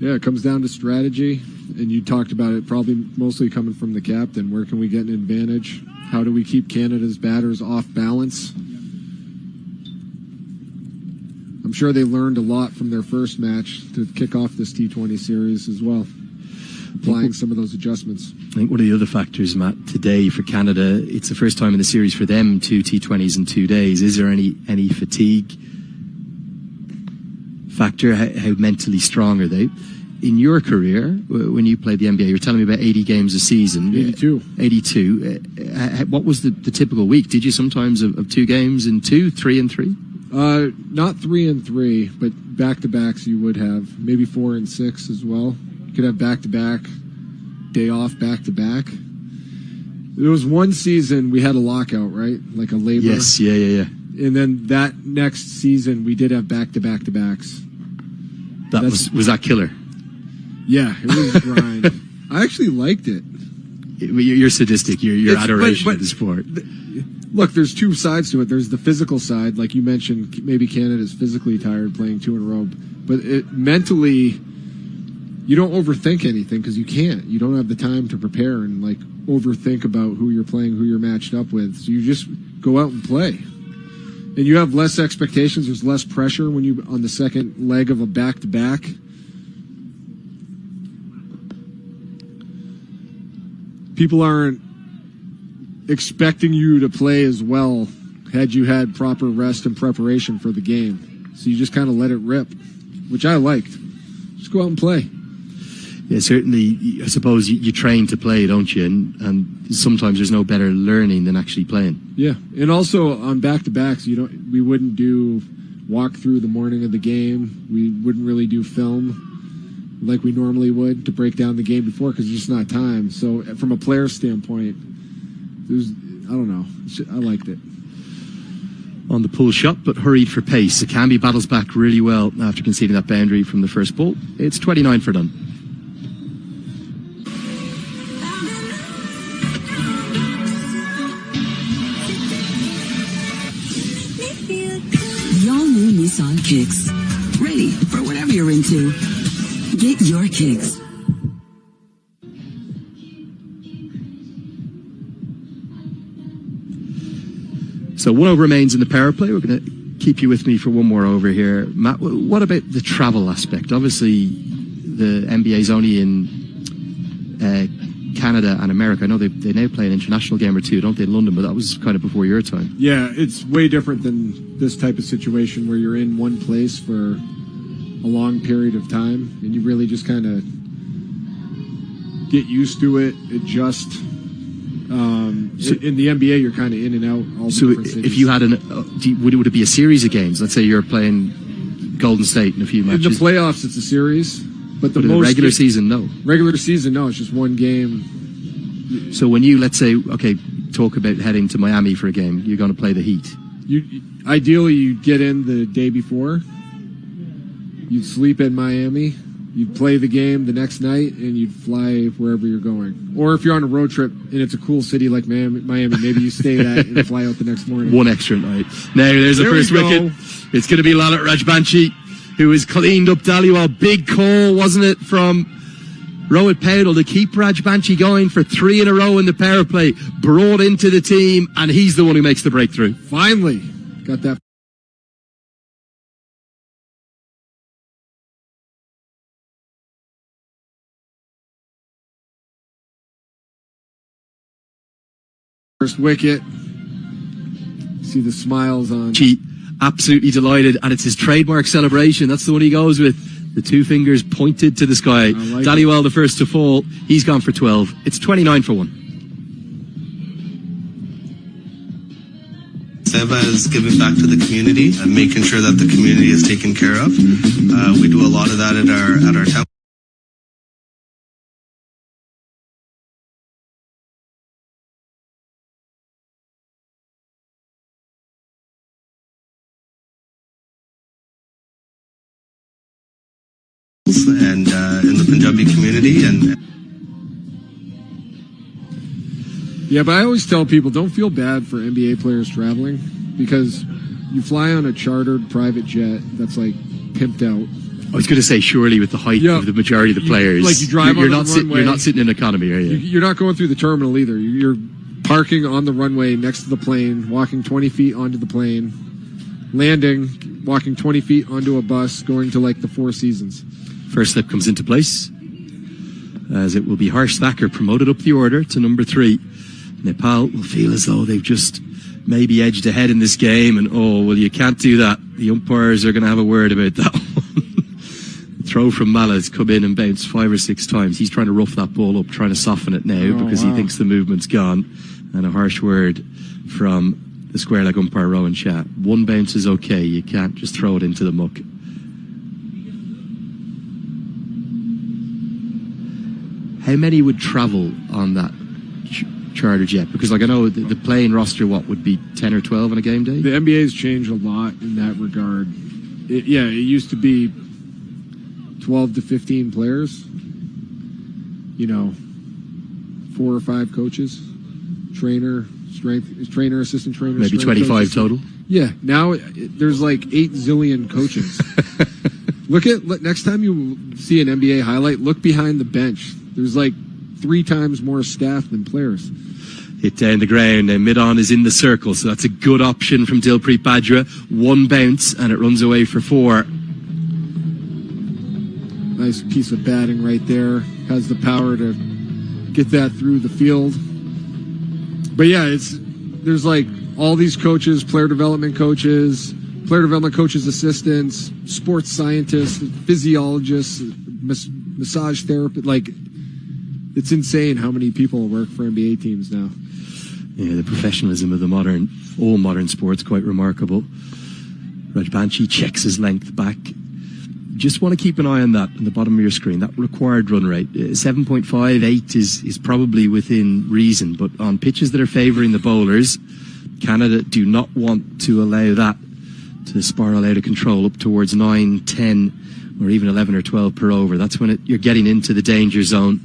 Yeah, it comes down to strategy, and you talked about it probably mostly coming from the captain. Where can we get an advantage? How do we keep Canada's batters off balance? I'm sure they learned a lot from their first match to kick off this T20 series as well, applying some of those adjustments. I think one of the other factors, Matt, today for Canada, it's the first time in the series for them, 2 T20s in 2 days. Is there any fatigue factor? How mentally strong are they? In your career, when you played the NBA, you were telling me about 80 games a season. 82. 82. What was the typical week? Did you sometimes have 2 games in 2, 3 and 3? Not 3 and 3, but back-to-backs you would have. Maybe 4 and 6 as well. You could have back-to-back, day off, back-to-back. There was one season we had a lockout, right? Like a labor. Yes, yeah. And then that next season we did have back-to-back-to-backs. Was that killer? Yeah, it was a grind. I actually liked it. You're sadistic. Your adoration of the sport. Look, there's 2 sides to it. There's the physical side, like you mentioned. Maybe Canada's physically tired playing 2 in a row, but mentally, you don't overthink anything because you can't. You don't have the time to prepare and like overthink about who you're playing, who you're matched up with. So you just go out and play, and you have less expectations. There's less pressure when you on the second leg of a back-to-back. People aren't expecting you to play as well had you had proper rest and preparation for the game. So you just kind of let it rip, which I liked. Just go out and play. Yeah, certainly, I suppose you train to play, don't you? And sometimes there's no better learning than actually playing. Yeah, and also on back-to-backs, we wouldn't do walk through the morning of the game. We wouldn't really do film like we normally would to break down the game before because there's just not time. So from a player standpoint, I don't know. I liked it. On the pull shot, but hurried for pace. Akambi battles back really well after conceding that boundary from the first ball. It's 29 for done. The all-new Nissan Kicks. Ready for whatever you're into. Get your kicks. So 1 over remains in the power play. We're going to keep you with me for one more over here. Matt, what about the travel aspect? Obviously, the NBA's only in Canada and America. I know they now play an international game or 2, don't they, in London, but that was kind of before your time. Yeah, it's way different than this type of situation where you're in one place for a long period of time and you really just kind of get used to it, adjust. In the NBA, you're kind of in and out all the different cities. If you had would it be a series of games? Let's say you're playing Golden State in a few matches. In the playoffs, it's a series, but in the regular season, no. Regular season, no. It's just one game. So when you, let's say, okay, talk about heading to Miami for a game, you're going to play the Heat. Ideally, you'd get in the day before. You'd sleep in Miami. You'd play the game the next night, and you'd fly wherever you're going. Or if you're on a road trip and it's a cool city like Miami, maybe you stay that and fly out the next morning. One extra night. Now, there's the first wicket. It's going to be Lalit Rajbanshi, who has cleaned up Dhaliwal. Big call, wasn't it, from Rohit Paudel to keep Rajbanshi going for 3 in a row in the power play. Brought into the team, and he's the one who makes the breakthrough. Finally. Got that. First wicket. See the smiles on. Absolutely delighted, and it's his trademark celebration. That's the one he goes with. The 2 fingers pointed to the sky. Dhaliwal the first to fall. He's gone for 12. It's 29 for 1. Seva is giving back to the community and making sure that the community is taken care of. We do a lot of that at our temple. temples and in the Punjabi community. And yeah, but I always tell people, don't feel bad for NBA players traveling, because you fly on a chartered private jet that's like pimped out. I was going to say, surely with the height of the majority of the players, like you drive you're on not the runway. You're not sitting in economy, are you? You're not going through the terminal either. You're parking on the runway next to the plane, walking 20 feet onto the plane, landing, walking 20 feet onto a bus, going to like the Four Seasons. First slip comes into place, as it will be Harsh Thacker promoted up the order to number 3. Nepal will feel as though they've just maybe edged ahead in this game, and you can't do that. The umpires are going to have a word about that one. Throw from Mala's come in and bounced 5 or 6 times. He's trying to rough that ball up, trying to soften it now because he thinks the movement's gone. And a harsh word from the square leg umpire Rowan Shah. 1 bounce is okay. You can't just throw it into the muck. How many would travel on that charter jet? Because I know the playing roster, would be 10 or 12 on a game day? The NBA's changed a lot in that regard. It used to be 12 to 15 players, 4 or 5 coaches, trainer, assistant trainer. Maybe 25 total? Yeah, now there's like 8 zillion coaches. Look, next time you see an NBA highlight, look behind the bench. There's like 3 times more staff than players. Hit down the ground, and mid-on is in the circle, so that's a good option from Dilpreet Bajra. 1 bounce, and it runs away for 4. Nice piece of batting right there. Has the power to get that through the field. But yeah, there's like all these coaches, player development coaches, assistants, sports scientists, physiologists, massage therapists. Like, it's insane how many people work for NBA teams now. Yeah, the professionalism of all modern sports, quite remarkable. Rajbanshi checks his length back. Just want to keep an eye on that on the bottom of your screen, that required run rate. 7.58 is probably within reason, but on pitches that are favouring the bowlers, Canada do not want to allow that to spiral out of control up towards 9, 10, or even 11 or 12 per over. That's when you're getting into the danger zone,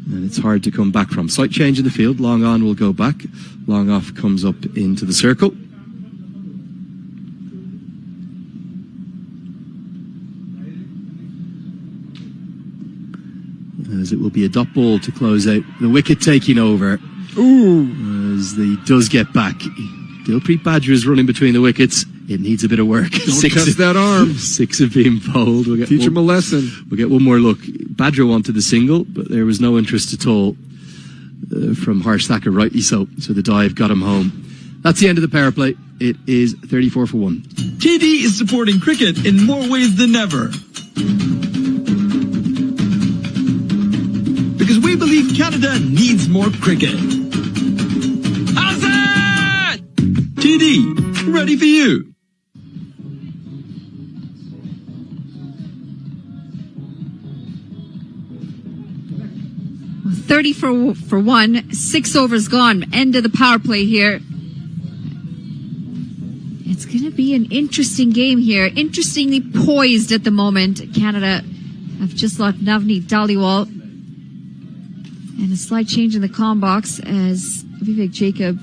and it's hard to come back from. Slight change in the field. Long on will go back. Long off comes up into the circle. As it will be a dot ball to close out. The wicket taking over. As he does get back. Dilpreet Bajra is running between the wickets. It needs a bit of work. Don't test that arm. 6 have been bowled. Teach him a lesson. We'll get one more look. Bajra wanted the single, but there was no interest at all from Harsh Thacker, rightly so. So the dive got him home. That's the end of the power play. It is 34 for 1. TD is supporting cricket in more ways than ever. Because we believe Canada needs more cricket. How's that? TD, ready for you. Well, 30 for 1, 6 overs gone. End of the power play here. It's going to be an interesting game here. Interestingly poised at the moment. Canada have just lost Navneet Dhaliwal. And a slight change in the comm box as Vivek Jacob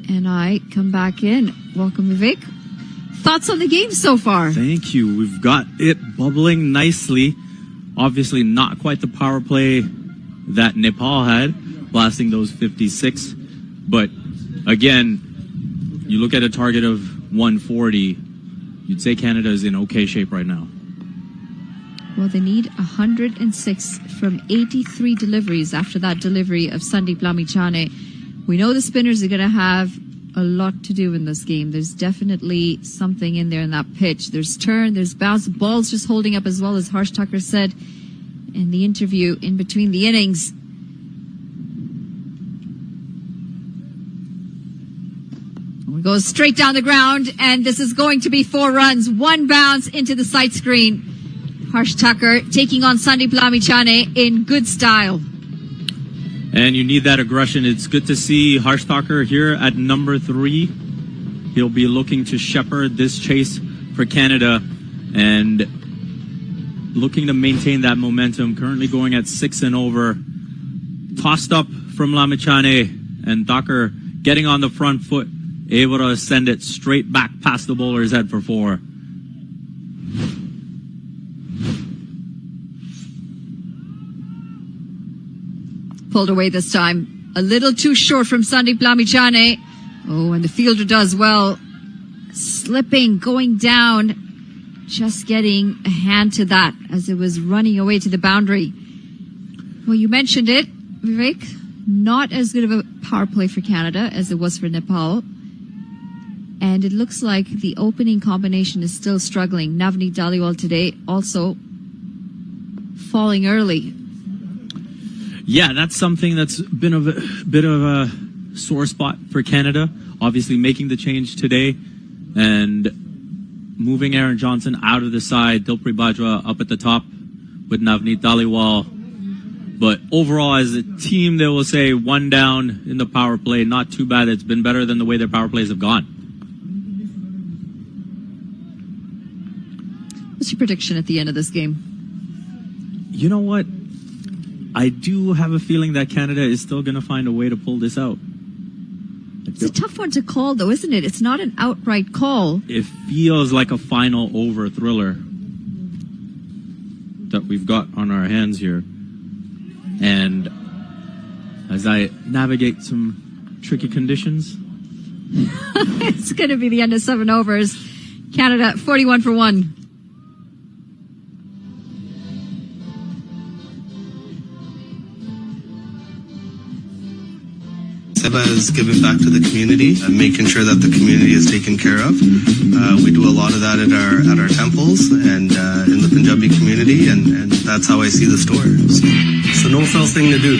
and I come back in. Welcome, Vivek. Thoughts on the game so far? Thank you. We've got it bubbling nicely. Obviously not quite the power play that Nepal had, blasting those 56. But again, you look at a target of 140, you'd say Canada is in okay shape right now. Well, they need 106 from 83 deliveries after that delivery of Sandeep Lamichhane. We know the spinners are going to have a lot to do in this game. There's definitely something in there in that pitch. There's turn, there's bounce. The ball's just holding up as well, as Harsh Thacker said in the interview in between the innings. It goes straight down the ground, and this is going to be 4 runs. 1 bounce into the sight screen. Harsh Thacker taking on Sandeep Lamichhane in good style. And you need that aggression. It's good to see Harsh Thacker here at number 3. He'll be looking to shepherd this chase for Canada. And looking to maintain that momentum. Currently going at 6 and over. Tossed up from Lamichane, and Docker getting on the front foot, able to send it straight back past the bowler's head for 4. Pulled away this time. A little too short from Sandeep Lamichane. Oh, and the fielder does well. Slipping, going down. Just getting a hand to that as it was running away to the boundary. Well, you mentioned it, Vivek. Not as good of a power play for Canada as it was for Nepal. And it looks like the opening combination is still struggling. Navneet Dhaliwal today also falling early. Yeah, that's something that's been a bit of a sore spot for Canada. Obviously making the change today and moving Aaron Johnson out of the side. Dilpreet Bajwa up at the top with Navneet Dhaliwal. But overall, as a team, they will say 1 down in the power play. Not too bad. It's been better than the way their power plays have gone. What's your prediction at the end of this game? You know what? I do have a feeling that Canada is still going to find a way to pull this out. It's a tough one to call, though, isn't it? It's not an outright call. It feels like a final over thriller that we've got on our hands here. And as I navigate some tricky conditions, it's going to be the end of 7 overs. Canada 41 for 1. Seba is giving back to the community and making sure that the community is taken care of. We do a lot of that at our temples and in the Punjabi community, and that's how I see the store. So it's a no-frills thing to do.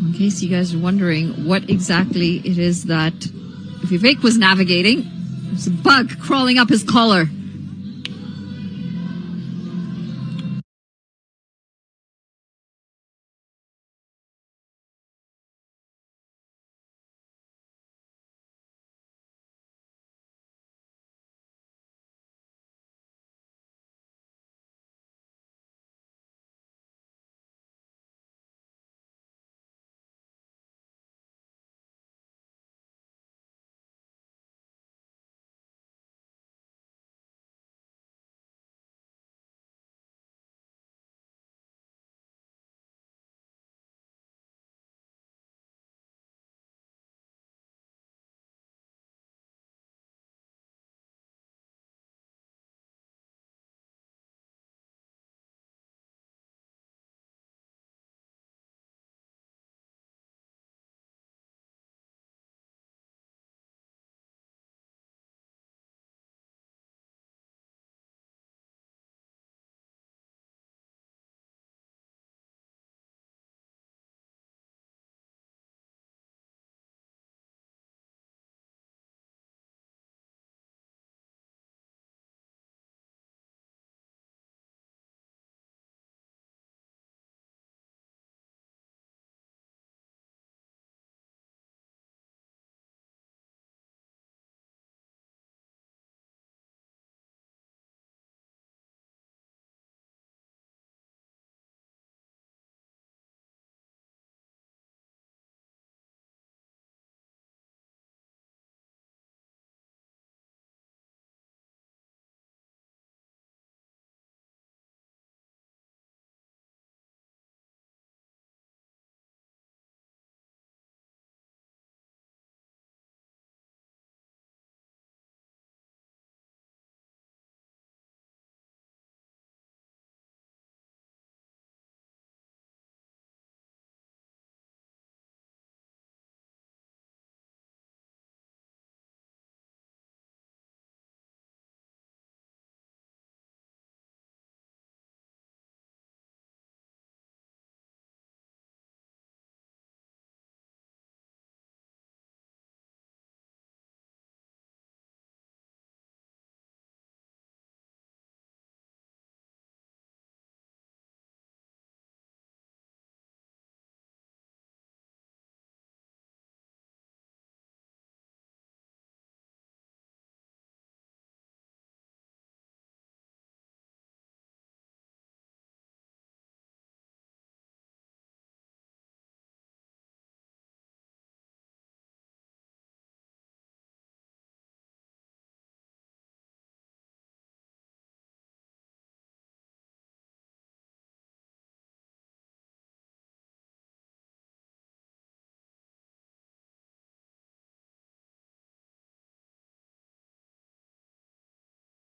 In case you guys are wondering what exactly it is that Vivek was navigating, there's a bug crawling up his collar.